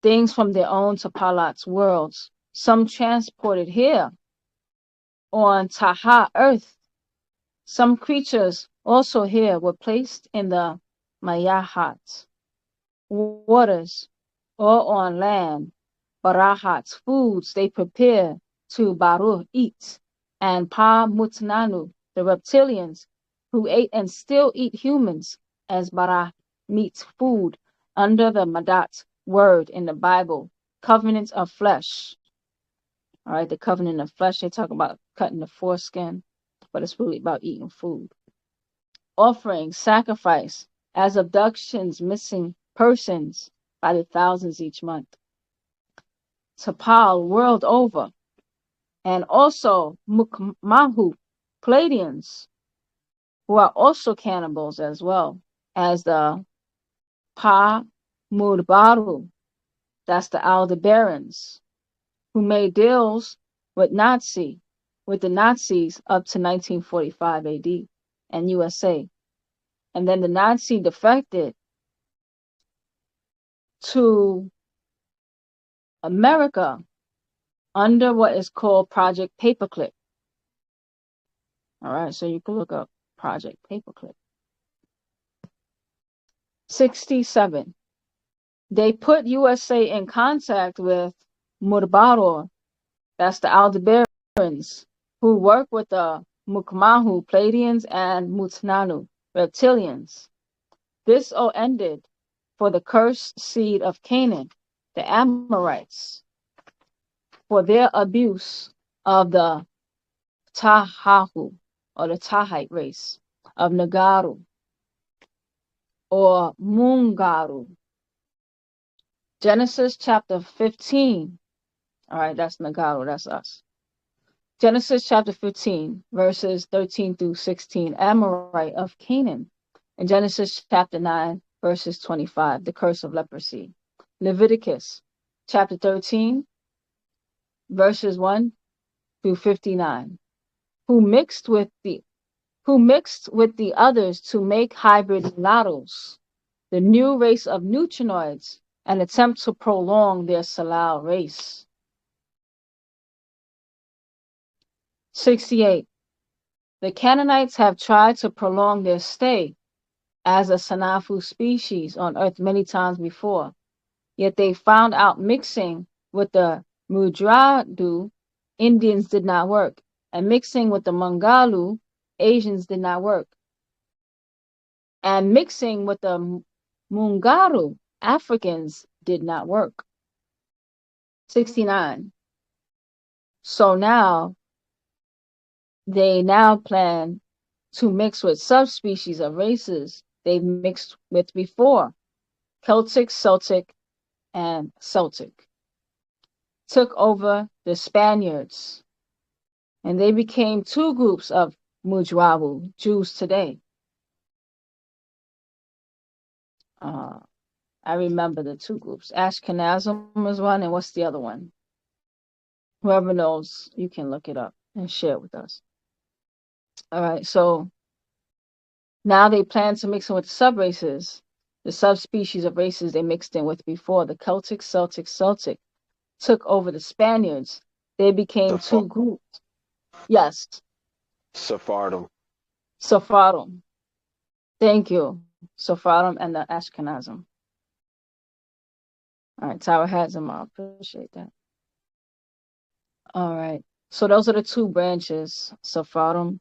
Speaker 1: things from their own Tapalat's worlds, some transported here on Taha, Earth. Some creatures also here were placed in the Mayahat waters, or on land, Barahat's foods they prepare to Baruch eat, and Pa Mutnanu, the reptilians, who ate and still eat humans as Barah meats food under the Madat word in the Bible, covenant of flesh. All right, the covenant of flesh, they talk about cutting the foreskin, but it's really about eating food. Offering, sacrifice, as abductions, missing persons by the thousands each month. Tapal world over, and also Mukmahu, Pleiadians, who are also cannibals as well as the Pa Mudbaru, that's the Aldebarans, who made deals with the Nazis up to 1945 AD and USA. And then the Nazi defected to America under what is called Project Paperclip. All right, so you can look up Project Paperclip. 67. They put USA in contact with Murbaror, that's the Aldebarans, who work with the Mukmahu, Pleiadians, and Mutnanu, reptilians. This all ended for the cursed seed of Canaan, the Amorites, for their abuse of the Tahahu, or the Tahite race, of Nagaru, or Mungaru. Genesis chapter 15. All right, that's Nagaru, that's us. Genesis chapter 15, verses 13 through 16, Amorite of Canaan. And Genesis chapter 9, verses 25, the curse of leprosy. Leviticus chapter 13, verses 1 through 59, who mixed with the others to make hybrid mulattoes, the new race of neutrinoids, and attempt to prolong their Salal race. 68. The Canaanites have tried to prolong their stay as a Sanafu species on Earth many times before, yet they found out mixing with the Mudradu Indians did not work, and mixing with the Mangalu Asians did not work, and mixing with the Mungaru Africans did not work. 69. So now they plan to mix with subspecies of races they've mixed with before. Celtic, and Celtic took over the Spaniards, and they became two groups of Mujwabu Jews today. I remember the two groups. Ashkenazim is one, and what's the other one? Whoever knows, you can look it up and share with us. All right, so now they plan to mix in with the subraces, the subspecies of races they mixed in with before. The Celtic took over the Spaniards. They became two groups. Yes,
Speaker 2: Sephardim.
Speaker 1: Sephardim. Thank you. Sephardim and the Ashkenazim. All right, Tower has them. I appreciate that. All right. So those are the two branches, Sephardim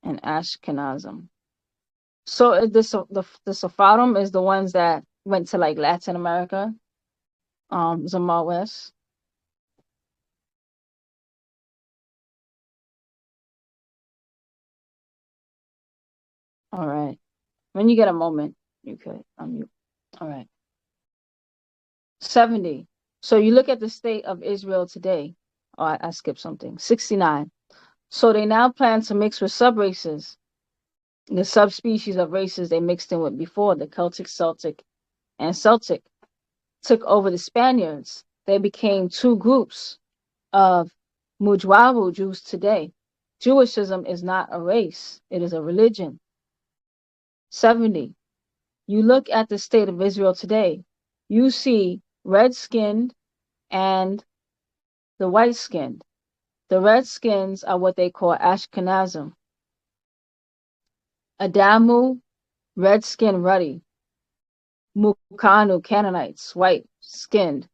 Speaker 1: and Ashkenazim. So the Sephardim is the ones that went to like Latin America, Zamal West. All right. When you get a moment, you could unmute. All right. 70. So you look at the state of Israel today. Oh, I skipped something. 69. So they now plan to mix with subraces, the subspecies of races they mixed in with before. The Celtic, and Celtic took over the Spaniards. They became two groups of Mujwabu Jews today. Jewishism is not a race, it is a religion. 70. You look at the state of Israel today, you see red-skinned and the white-skinned. The redskins are what they call Ashkenazim. Adamu, red-skinned ruddy. Mukanu, Canaanites, white-skinned.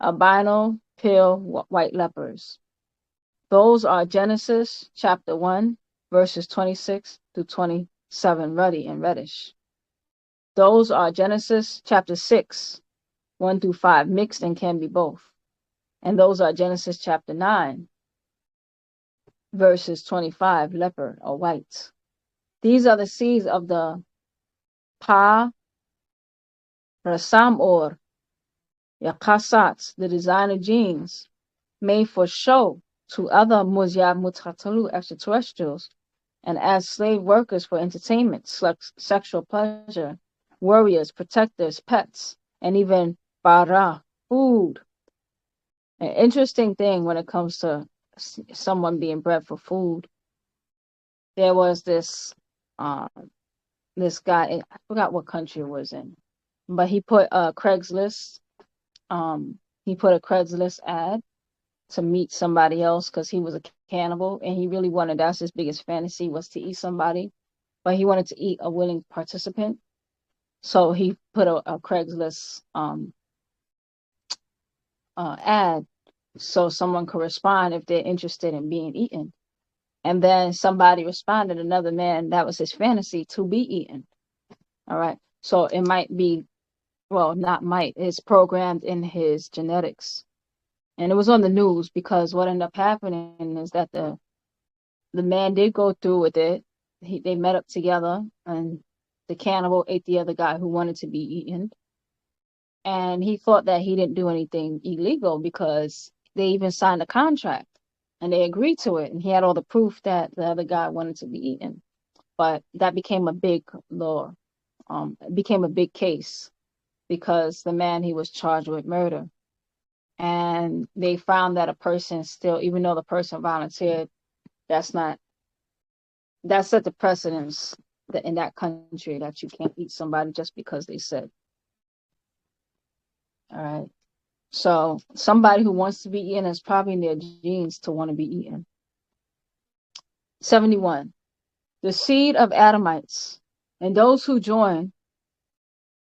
Speaker 1: Albino, pale, white lepers. Those are Genesis chapter 1, verses 26 to 27, ruddy and reddish. Those are Genesis chapter 6, 1 through 5, mixed and can be both. And those are Genesis chapter 9, verses 25, leper or white. These are the seeds of the Paa Taraq or Yakasats, the designer genes made for show to other Muzyab Mutatalu extraterrestrials and as slave workers for entertainment, sexual pleasure, warriors, protectors, pets, and even bara, food. An interesting thing when it comes to someone being bred for food. There was this guy, I forgot what country it was in, but he put a Craigslist ad to meet somebody else because he was a cannibal and he really wanted, that's his biggest fantasy, was to eat somebody, but he wanted to eat a willing participant. So he put a Craigslist ad so someone could respond if they're interested in being eaten. And then somebody responded, another man, that was his fantasy, to be eaten. All right. So it might be, well, not might, it's programmed in his genetics. And it was on the news because what ended up happening is that the man did go through with it. They met up together and the cannibal ate the other guy who wanted to be eaten. And he thought that he didn't do anything illegal because they even signed a contract and they agreed to it. And he had all the proof that the other guy wanted to be eaten. But that became a big law. It became a big case because the man, he was charged with murder. And they found that a person still, even though the person volunteered, that set the precedence that in that country that you can't eat somebody just because they said. All right. So somebody who wants to be eaten is probably in their genes to want to be eaten. 71. The seed of Adamites and those who join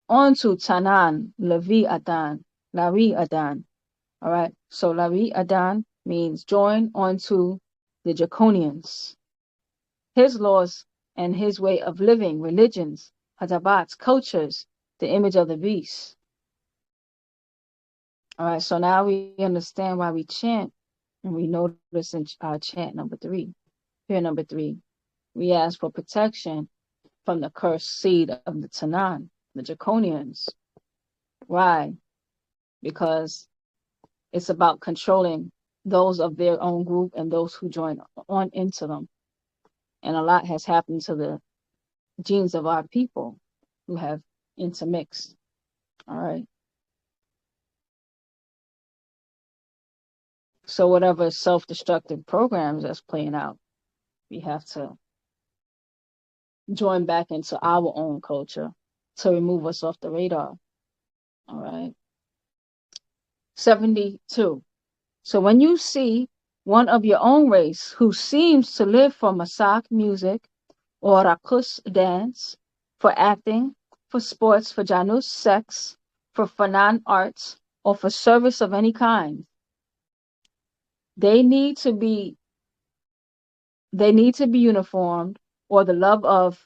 Speaker 1: onto Tanan, Lavi Adan, Lari Adan. All right. So Lari Adan means join onto the Draconians. His laws and his way of living, religions, hadabats, cultures, the image of the beast. All right, so now we understand why we chant, and we notice in chant number 3. Here, number 3, we ask for protection from the cursed seed of the Tanan, the Draconians. Why? Because it's about controlling those of their own group and those who join on into them. And a lot has happened to the genes of our people who have intermixed. All right. So whatever self-destructive programs that's playing out, we have to join back into our own culture to remove us off the radar. All right. 72. So when you see one of your own race who seems to live for masak music or rakus dance, for acting, for sports, for janus sex, for fanan arts, or for service of any kind, they need to be uniformed, or the love of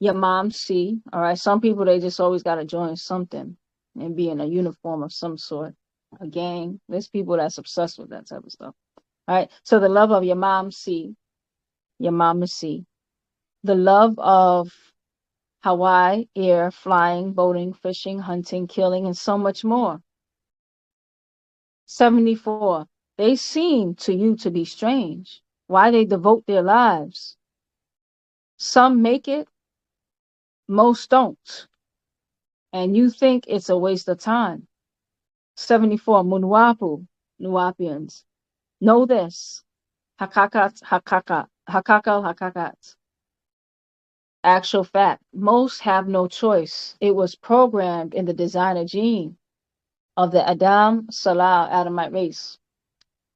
Speaker 1: your mom see. All right. Some people, they just always got to join something and be in a uniform of some sort, a gang. There's people that's obsessed with that type of stuff. All right. So the love of your mom see, your mama see, the love of Hawaii, air, flying, boating, fishing, hunting, killing, and so much more. 74. They seem to you to be strange. Why they devote their lives? Some make it, most don't. And you think it's a waste of time. 74. Wu-Nuwaup, Nuwapians. Know this. Hakakal. Actual fact, most have no choice. It was programmed in the designer gene of the Adam Salah Adamite race,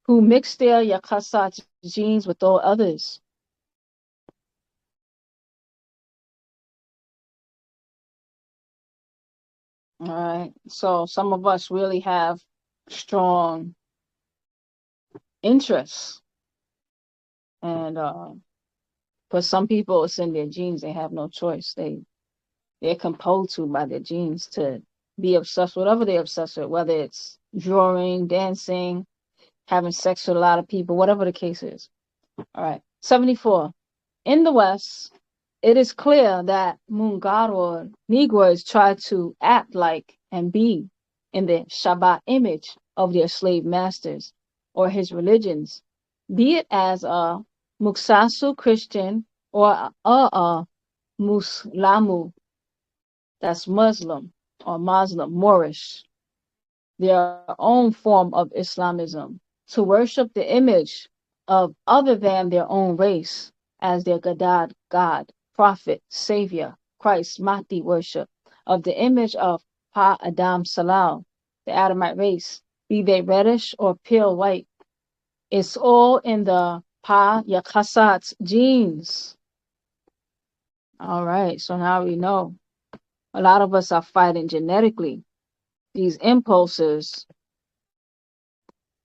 Speaker 1: who mixed their Yakasat genes with all others. All right. So some of us really have strong interests. And for some people, it's in their genes. They have no choice. They're compelled to by their genes to be obsessed with whatever they're obsessed with, whether it's drawing, dancing, having sex with a lot of people, whatever the case is. All right. 74. In the West, it is clear that Mungaror Negroes try to act like and be in the Shabbat image of their slave masters or his religions, be it as a Muksasu Christian or a Muslamu, that's Muslim or Muslim, Moorish, their own form of Islamism, to worship the image of other than their own race as their Gadad, God, Prophet, Savior, Christ, Mahdi worship, of the image of Pa Adam Salal, the Adamite race, be they reddish or pale white. It's all in the Pa Yakasat genes. All right, so now we know. A lot of us are fighting genetically these impulses,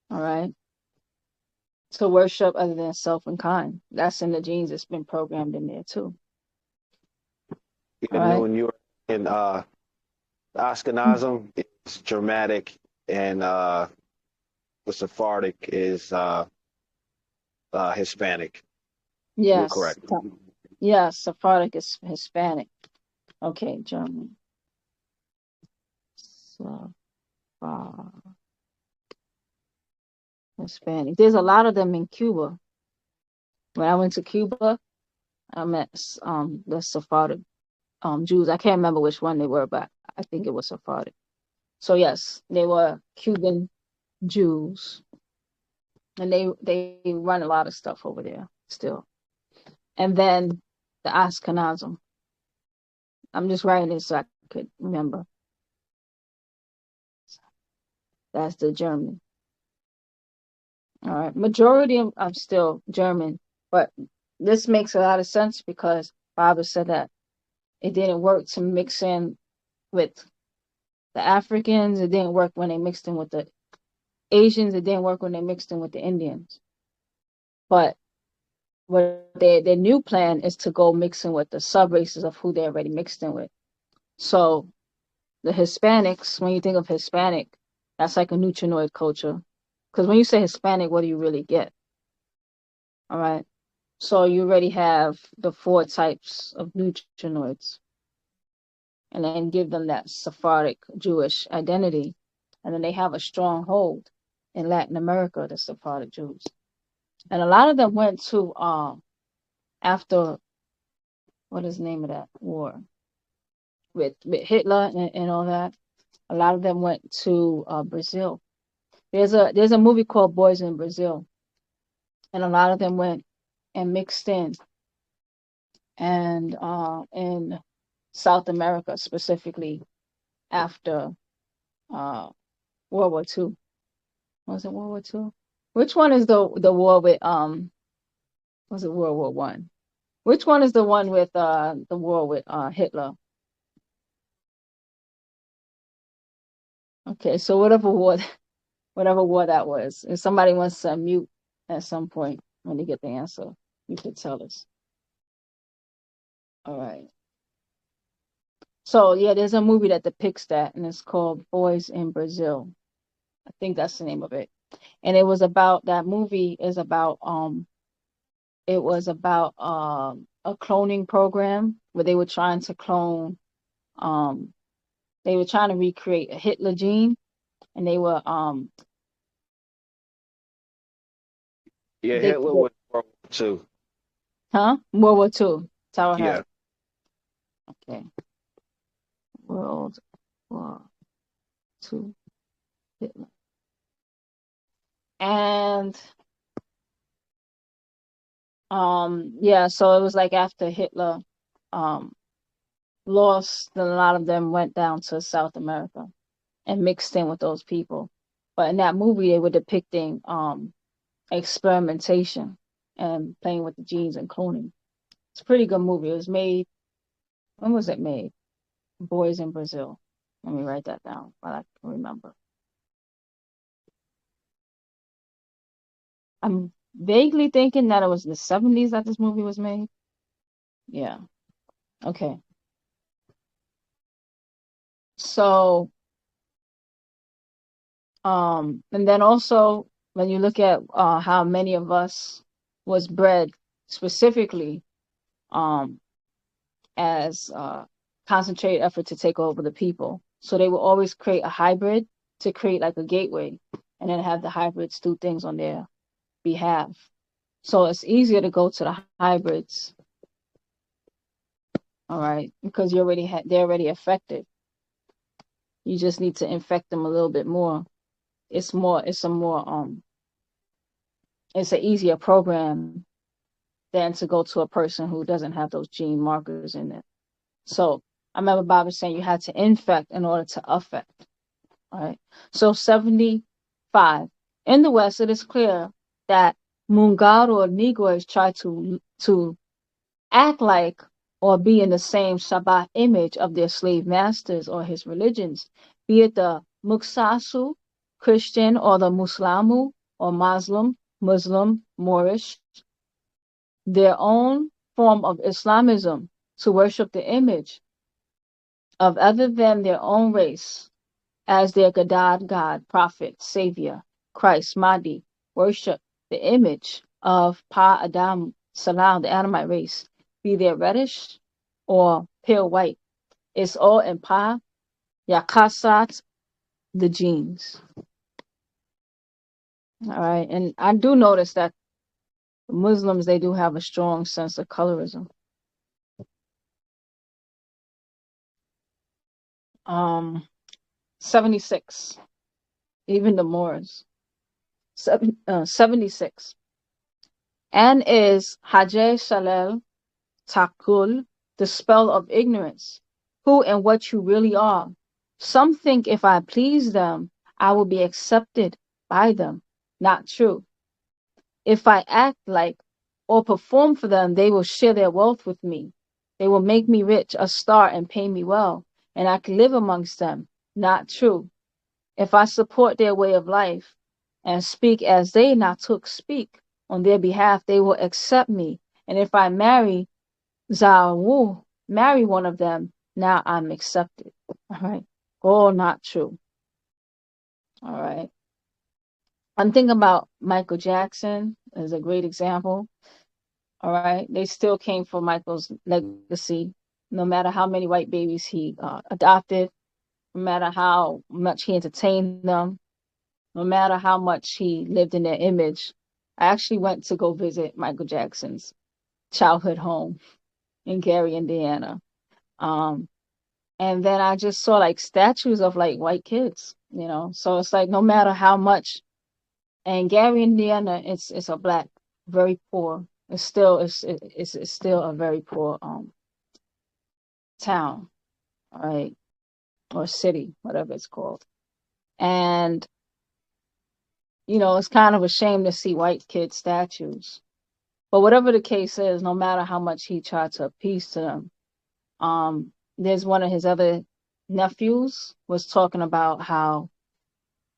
Speaker 1: all right, to worship other than self and kind. That's in the genes. It's been programmed in there too.
Speaker 2: Even
Speaker 1: All right.
Speaker 2: when you're in Ashkenazim, it's Germanic, and the Sephardic is Hispanic. You're
Speaker 1: Yes.
Speaker 2: correct.
Speaker 1: Yes. Sephardic is Hispanic. Okay, German. Hispanic. There's a lot of them in Cuba. When I went to Cuba, I met the Sephardic Jews. I can't remember which one they were, but I think it was Sephardic. So yes, they were Cuban Jews, and they run a lot of stuff over there still. And then the Ashkenazim. I'm just writing this so I could remember. That's the German. All right, majority of I'm still German, but this makes a lot of sense because Baabaa said that it didn't work to mix in with the Africans. It didn't work when they mixed in with the Asians. It didn't work when they mixed in with the Indians. But what their new plan is to go mixing with the sub races of who they already mixed in with. So the Hispanics, when you think of Hispanic, that's like a neutrinoid culture. Because when you say Hispanic, what do you really get? All right. So you already have the 4 types of neutrinoids. And then give them that Sephardic Jewish identity. And then they have a strong hold in Latin America, the Sephardic Jews. And a lot of them went to after what is the name of that war with Hitler and all that. A lot of them went to Brazil. There's a movie called Boys in Brazil, and a lot of them went and mixed in South America, specifically after World War II. Was it World War II? Which one is the war with was it World War One? Which one is the one with the war with Hitler? Okay, so whatever war that was. If somebody wants to mute at some point when they get the answer, you could tell us. All right. So yeah, there's a movie that depicts that, and it's called Boys in Brazil. I think that's the name of it. And it was about that movie is about it was about a cloning program where they were trying to clone they were trying to recreate a Hitler gene, and they were
Speaker 2: Yeah,
Speaker 1: they
Speaker 2: Hitler was World War II.
Speaker 1: World War II. That's how I
Speaker 2: Yeah.
Speaker 1: heard. Okay. World War II Hitler. And yeah, so it was like after Hitler lost, then a lot of them went down to South America and mixed in with those people. But in that movie they were depicting experimentation and playing with the genes and cloning. It's a pretty good movie. It was made, when was it made? Boys in Brazil. Let me write that down while I can remember. I'm vaguely thinking that it was the 70s that this movie was made. Yeah. Okay. So, and then also when you look at how many of us was bred specifically as concentrated effort to take over the people. So they will always create a hybrid to create like a gateway, and then have the hybrids do things on their behalf. So it's easier to go to the hybrids, all right, because they're already affected. You just need to infect them a little bit more. It's an easier program than to go to a person who doesn't have those gene markers in it. So I remember Bob was saying you had to infect in order to affect. All right. So 75. In the West, it is clear that Mungaro or Negroes try to act like or be in the same Shabbat image of their slave masters or his religions, be it the Muksasu, Christian, or the Muslamu, or Muslim, Moorish, their own form of Islamism, to worship the image of other than their own race as their God, prophet, savior, Christ, Mahdi, worship the image of Pa Adam Salam, the Adamite race, be they reddish or pale white. It's all in Pa Yakasat, the genes. All right. And I do notice that Muslims, they do have a strong sense of colorism. 76. Even the Moors. 76. And is Hajj Shalel Takul, the spell of ignorance, who and what you really are. Some think if I please them, I will be accepted by them. Not true. If I act like or perform for them, they will share their wealth with me. They will make me rich, a star, and pay me well, and I can live amongst them. Not true. If I support their way of life and speak as they Natuk speak on their behalf, they will accept me. And if I marry one of them, now I'm accepted. All right. All not true. All right. I'm thinking about Michael Jackson as a great example. All right. They still came for Michael's legacy, no matter how many white babies he adopted, no matter how much he entertained them, no matter how much he lived in their image. I actually went to go visit Michael Jackson's childhood home in Gary, Indiana. And then I just saw like statues of like white kids, you know. So it's like no matter how much, and Gary, Indiana, it's a black, very poor. It's still a very poor town, right, or city, whatever it's called. And you know, it's kind of a shame to see white kid statues. But whatever the case is, no matter how much he tried to appease to them, there's one of his other nephews was talking about how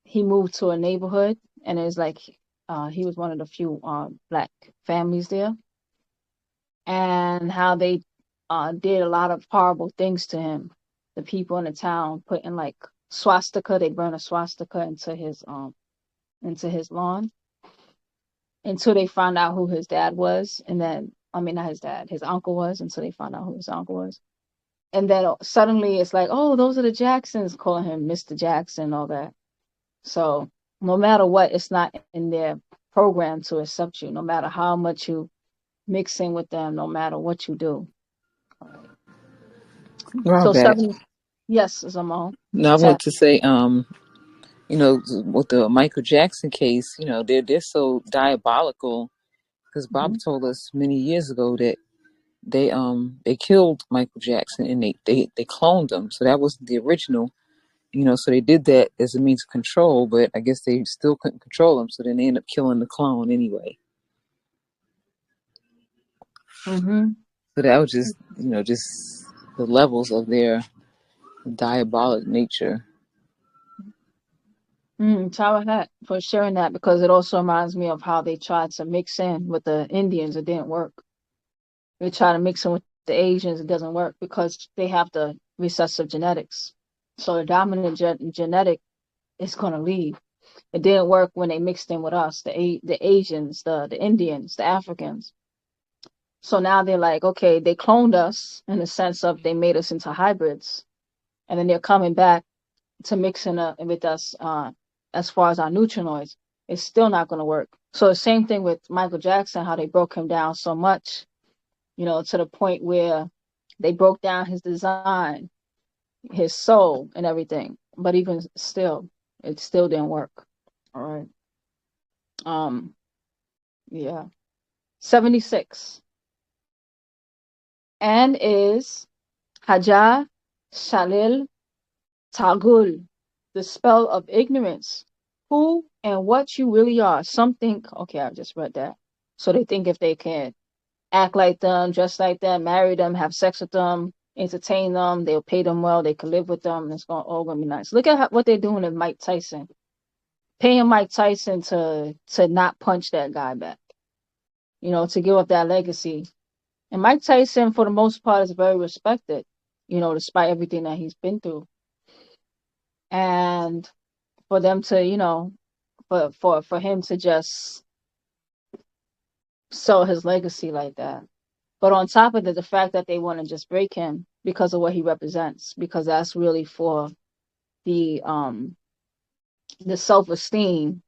Speaker 1: he moved to a neighborhood, and it's like he was one of the few black families there, and how they did a lot of horrible things to him. The people in the town putting like swastika, they burn a swastika into his lawn until they found out who his dad was, and then I mean not his dad, his uncle was, until they found out who his uncle was. And then suddenly it's like, oh, those are the Jacksons, calling him Mr. Jackson, all that. So no matter what, it's not in their program to accept you, no matter how much you mix in with them, no matter what you do. So
Speaker 3: Robert.
Speaker 1: 70, yes, Zamon.
Speaker 3: No, I want to say, with the Michael Jackson case, they're so diabolical because Bob told us many years ago that they killed Michael Jackson and they cloned him. So that wasn't the original, so they did that as a means of control, but I guess they still couldn't control him. So then they ended up killing the clone anyway.
Speaker 1: Mm-hmm.
Speaker 3: So that was just the levels of their diabolic nature.
Speaker 1: Tawahat for sharing that, because it also reminds me of how they tried to mix in with the Indians. It didn't work. They try to mix in with the Asians. It doesn't work because they have the recessive genetics. So the dominant genetic is going to leave. It didn't work when they mixed in with us, the Asians, the Indians, the Africans. So now they're like, okay, they cloned us in the sense of they made us into hybrids, and then they're coming back to mix in with us as far as our neutrinoids. It's still not going to work. So the same thing with Michael Jackson, how they broke him down so much, to the point where they broke down his design, his soul, and everything. But even still, it still didn't work. All right. Yeah. 76. And is Hajar Shalil Tagul, the spell of ignorance. Who and what you really are. Some think, okay, I just read that. So they think if they can act like them, dress like them, marry them, have sex with them, entertain them, they'll pay them well, they can live with them, and it's all going to be nice. Look at what they're doing to Mike Tyson. Paying Mike Tyson to not punch that guy back, to give up that legacy. And Mike Tyson, for the most part, is very respected, despite everything that he's been through. And for them to, for him to just sell his legacy like that. But on top of it, the fact that they want to just break him because of what he represents, because that's really for the self-esteem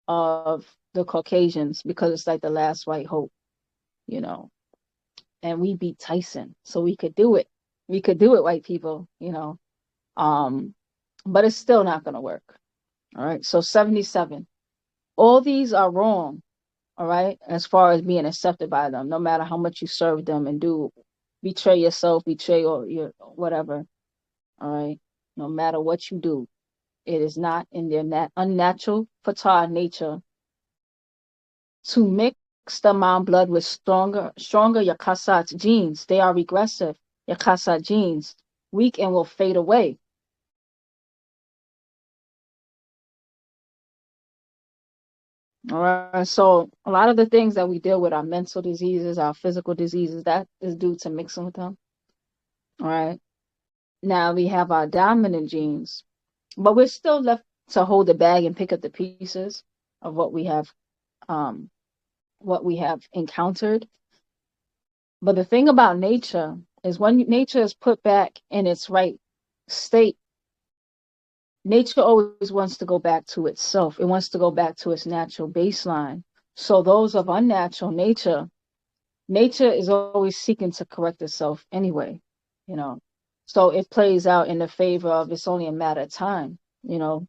Speaker 1: of the Caucasians, because it's like the last white hope, and we beat Tyson, so we could do it. We could do it, white people, but it's still not going to work. All right. So 77, all these are wrong. All right. As far as being accepted by them, no matter how much you serve them and betray yourself, betray your whatever. All right. No matter what you do, it is not in their unnatural fatah nature to mix the man blood with stronger Yakasat genes. They are regressive Yakasat genes, weak and will fade away. All right. So a lot of the things that we deal with, our mental diseases, our physical diseases, that is due to mixing with them. All right. Now we have our dominant genes, but we're still left to hold the bag and pick up the pieces of what we have encountered. But the thing about nature is when nature is put back in its right state, nature always wants to go back to itself. It wants to go back to its natural baseline. So those of unnatural nature is always seeking to correct itself anyway, So it plays out in the favor of it's only a matter of time. You know,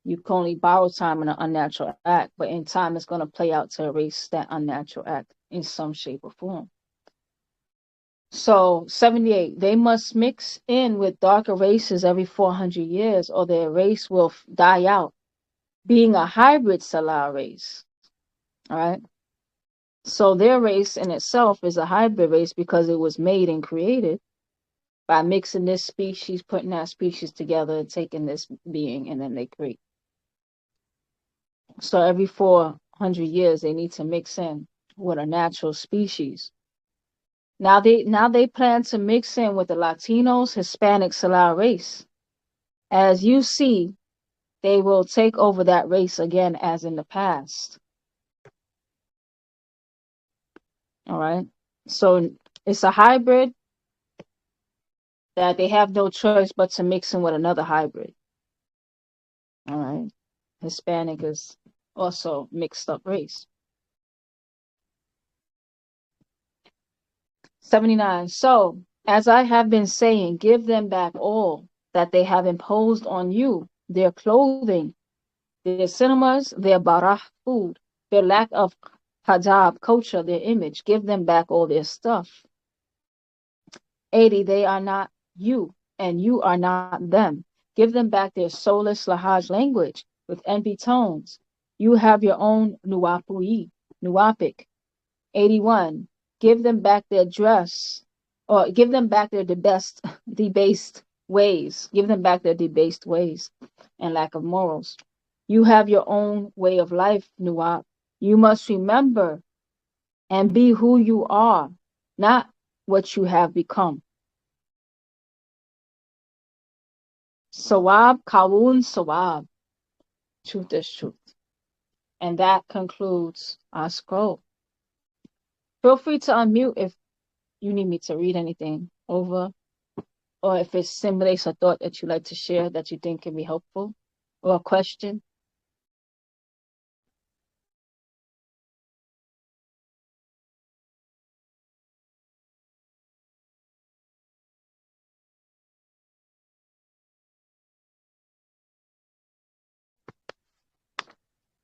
Speaker 1: you can only borrow time in an unnatural act, but in time it's going to play out to erase that unnatural act in some shape or form. So 78, they must mix in with darker races every 400 years or their race will die out, being a hybrid Salah race. All right. So their race in itself is a hybrid race because it was made and created by mixing this species, putting that species together, taking this being, and then they create. So every 400 years, they need to mix in with a natural species. Now they plan to mix in with the Latinos, Hispanic Salah race. As you see, they will take over that race again as in the past. All right. So it's a hybrid that they have no choice but to mix in with another hybrid. All right. Hispanic is also mixed up race. 79. So, as I have been saying, give them back all that they have imposed on you, their clothing, their cinemas, their barah food, their lack of hijab culture, their image. Give them back all their stuff. 80. They are not you, and you are not them. Give them back their soulless Lahaj language with envy tones. You have your own nuwaupic. 81. Give them back their dress, or give them back their debased ways. Give them back their debased ways and lack of morals. You have your own way of life, Nuwaup. You must remember and be who you are, not what you have become. Sawab, Kawun, Sawab. Truth is truth. And that concludes our scroll. Feel free to unmute if you need me to read anything over, or if it stimulates a thought that you'd like to share that you think can be helpful, or a question.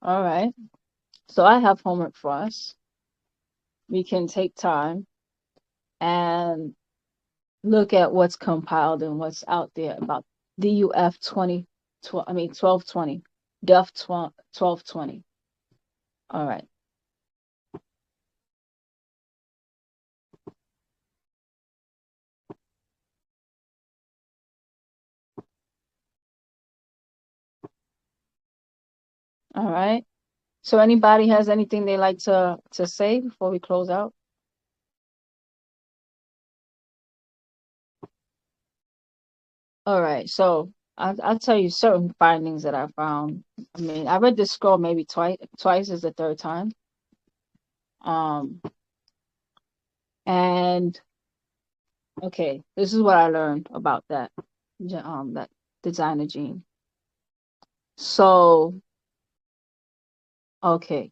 Speaker 1: All right. So I have homework for us. We can take time and look at what's compiled and what's out there about DUF 1220, DUF 1220. All right. All right. So anybody has anything they like to say before we close out? All right. So I'll tell you certain findings that I found. I mean, I read this scroll maybe twice. Twice is the third time. And okay, this is what I learned about that designer gene. So okay.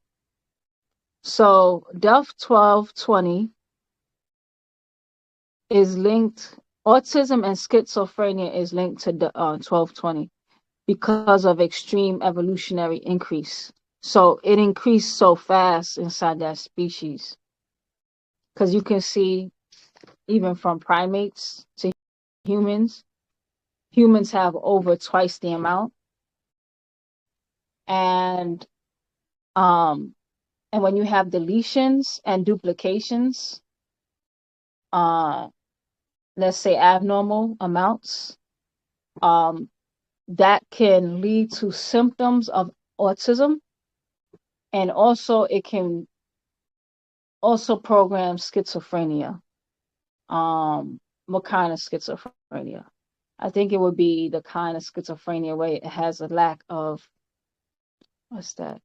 Speaker 1: So DUF 1220 is linked, autism and schizophrenia is linked to 1220 because of extreme evolutionary increase. So it increased so fast inside that species. Because you can see, even from primates to humans, humans have over twice the amount. And when you have deletions and duplications, let's say abnormal amounts, that can lead to symptoms of autism, and also it can also program schizophrenia. What kind of schizophrenia? I think it would be the kind of schizophrenia where it has a lack of, what's that?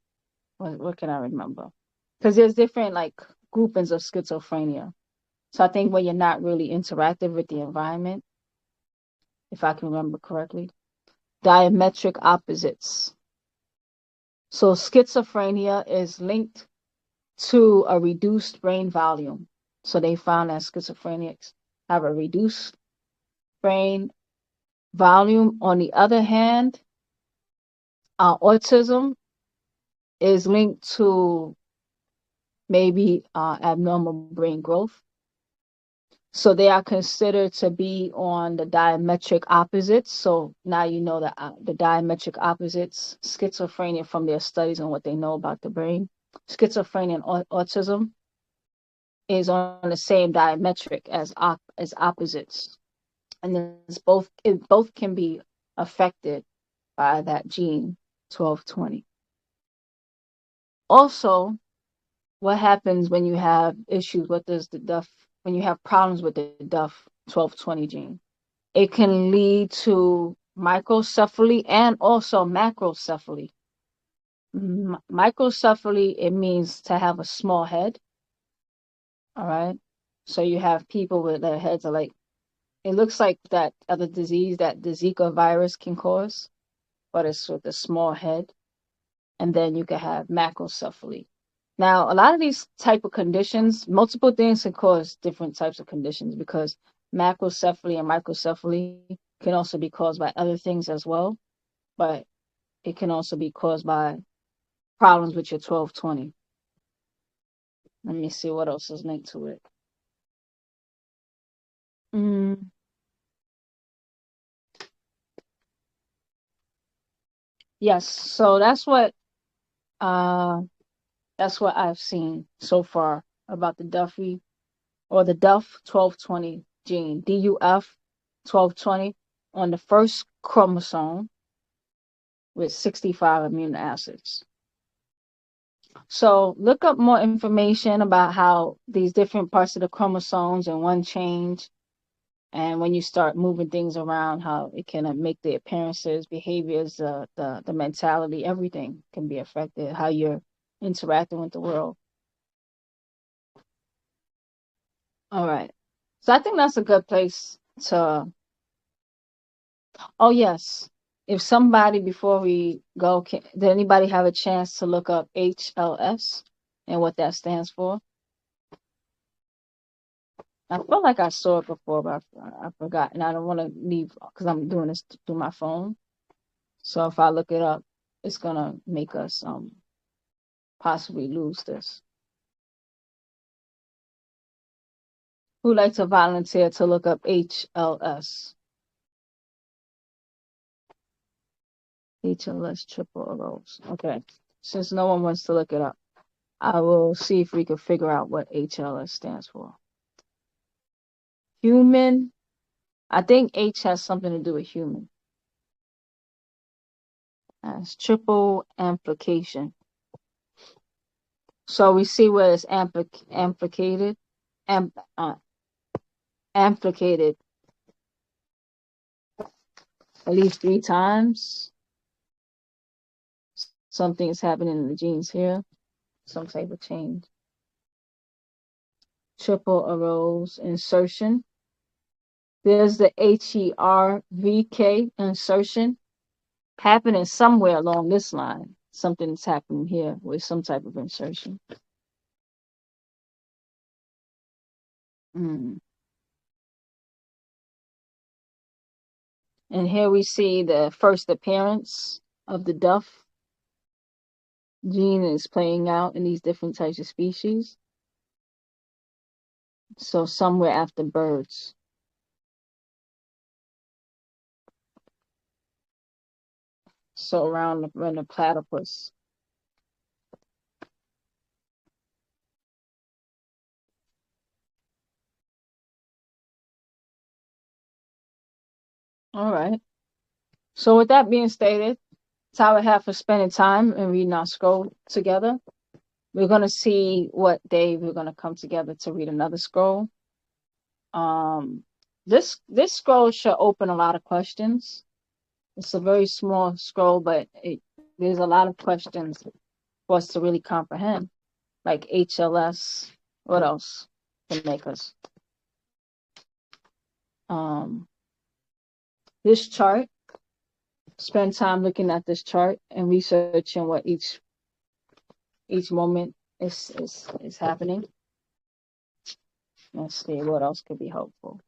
Speaker 1: What can I remember? Because there's different like groupings of schizophrenia. So I think when you're not really interactive with the environment, if I can remember correctly, diametric opposites. So schizophrenia is linked to a reduced brain volume. So they found that schizophrenics have a reduced brain volume. On the other hand, autism is linked to maybe abnormal brain growth. So they are considered to be on the diametric opposites. So now you know the diametric opposites, schizophrenia, from their studies and what they know about the brain. Schizophrenia and autism is on the same diametric as opposites, and it both can be affected by that gene 1220. Also, what happens when you have issues with when you have problems with the DUF 1220 gene? It can lead to microcephaly and also macrocephaly. Microcephaly, it means to have a small head. All right. So you have people with their heads are like, it looks like that other disease that the Zika virus can cause, but it's with a small head. And then you can have macrocephaly. Now, a lot of these type of conditions, multiple things can cause different types of conditions, because macrocephaly and microcephaly can also be caused by other things as well, but it can also be caused by problems with your 1220. Let me see what else is linked to it. Yes, so that's what I've seen so far about the Duffy or the DUF 1220 gene, DUF 1220, on the first chromosome with 65 amino acids. So look up more information about how these different parts of the chromosomes and one change, and when you start moving things around, how it can make the appearances, behaviors, the mentality, everything can be affected, how you're interacting with the world. All right. So I think that's a good place to. Oh, yes. If somebody, before we go, did anybody have a chance to look up HLS and what that stands for? I feel like I saw it before, but I forgot. And I don't want to leave because I'm doing this through my phone. So if I look it up, it's going to make us possibly lose this. Who'd like to volunteer to look up HLS? HLS triple arose. Okay. Since no one wants to look it up, I will see if we can figure out what HLS stands for. Human. I think H has something to do with human. That's triple amplification. So we see where it's amplificated, amplificated at least 3 times. Something is happening in the genes here, some type of change. Triple arose insertion. There's the HERVK insertion happening somewhere along this line. Something's happening here with some type of insertion. And here we see the first appearance of the DUF gene is playing out in these different types of species. So somewhere after birds. So around the platypus. All right. So with that being stated, that's all I have for spending time and reading our scroll together. We're going to see what day we're going to come together to read another scroll. This scroll should open a lot of questions. It's a very small scroll, but there's a lot of questions for us to really comprehend, like HLS. What else can make us? This chart. Spend time looking at this chart and researching what each moment is happening. Let's see what else could be helpful.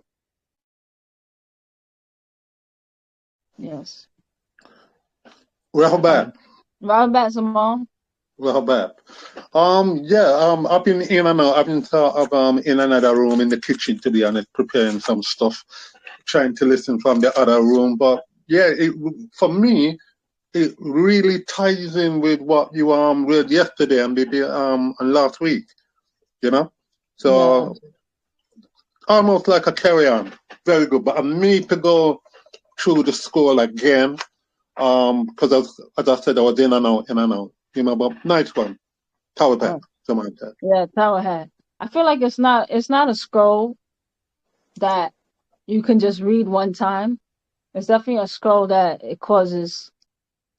Speaker 1: Yes.
Speaker 4: Rahobat.
Speaker 1: Rahobat, Simone.
Speaker 4: Rahobat. I've been in and out. I've been in another room in the kitchen, to be honest, preparing some stuff, trying to listen from the other room. But yeah, for me, it really ties in with what you read yesterday and and last week, you know? So almost like a carry on. Very good. But I need to go through the scroll again. Because as I said, I was in and out, you know, but nice one. Tower back, something like that.
Speaker 1: Yeah, Tower Hat. I feel like it's not a scroll that you can just read one time. It's definitely a scroll that it causes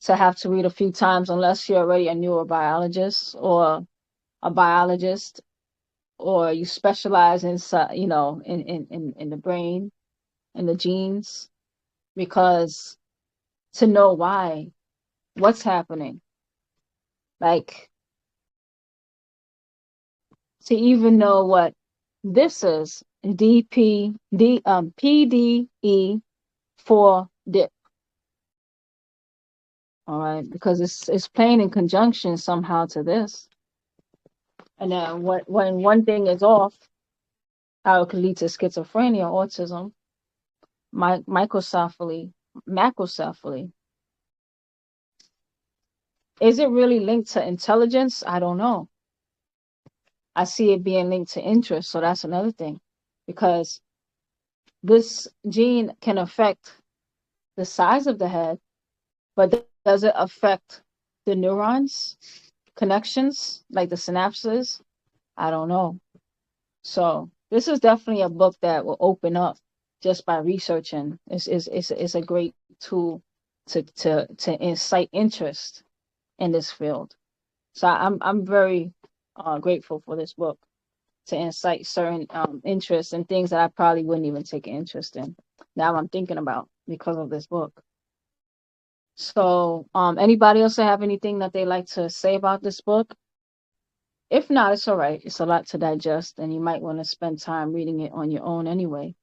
Speaker 1: to have to read a few times unless you're already a neurobiologist or a biologist, or you specialize in in the brain and the genes, because to know what's happening, like to even know what this is, PDE 4 dip. All right, because it's playing in conjunction somehow to this. And then when one thing is off, how it could lead to schizophrenia, autism, microcephaly, macrocephaly. Is it really linked to intelligence? I don't know. I see it being linked to interest, so that's another thing, because this gene can affect the size of the head, but does it affect the neurons connections, like the synapses? I don't know. So this is definitely a book that will open up just by researching. It's a great tool to incite interest in this field. So I'm very grateful for this book to incite certain interests and things that I probably wouldn't even take an interest in. Now I'm thinking about because of this book. So anybody else have anything that they like to say about this book? If not, it's all right. It's a lot to digest, and you might want to spend time reading it on your own anyway.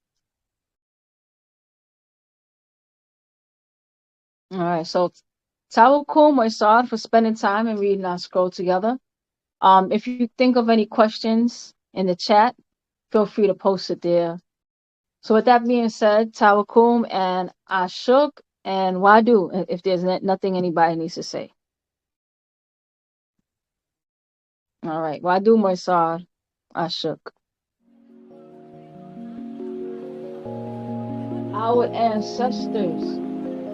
Speaker 1: All right. So, Tawakum Moisad for spending time and reading our scroll together. If you think of any questions in the chat, feel free to post it there. So, with that being said, Tawakum and Ashuk and Wadu, if there's nothing anybody needs to say. All right. Wadu Moisad, Ashuk. Our ancestors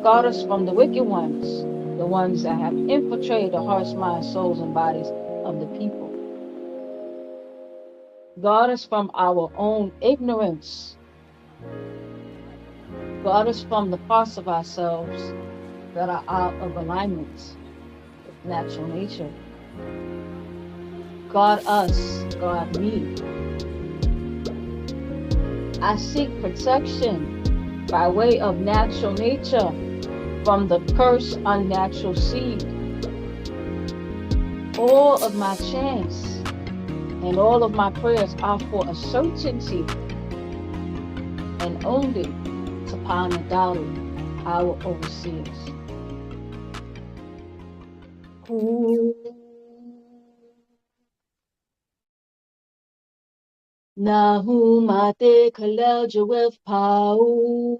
Speaker 1: guard us from the wicked ones, the ones that have infiltrated the hearts, minds, souls, and bodies of the people. Guard us from our own ignorance. Guard us from the parts of ourselves that are out of alignment with natural nature. Guard us, guard me. I seek protection by way of natural nature from the cursed unnatural seed. All of my chants and all of my prayers are for a certainty, and only to Paa Taraq, our overseers. Nahu mate kalel jawef pau.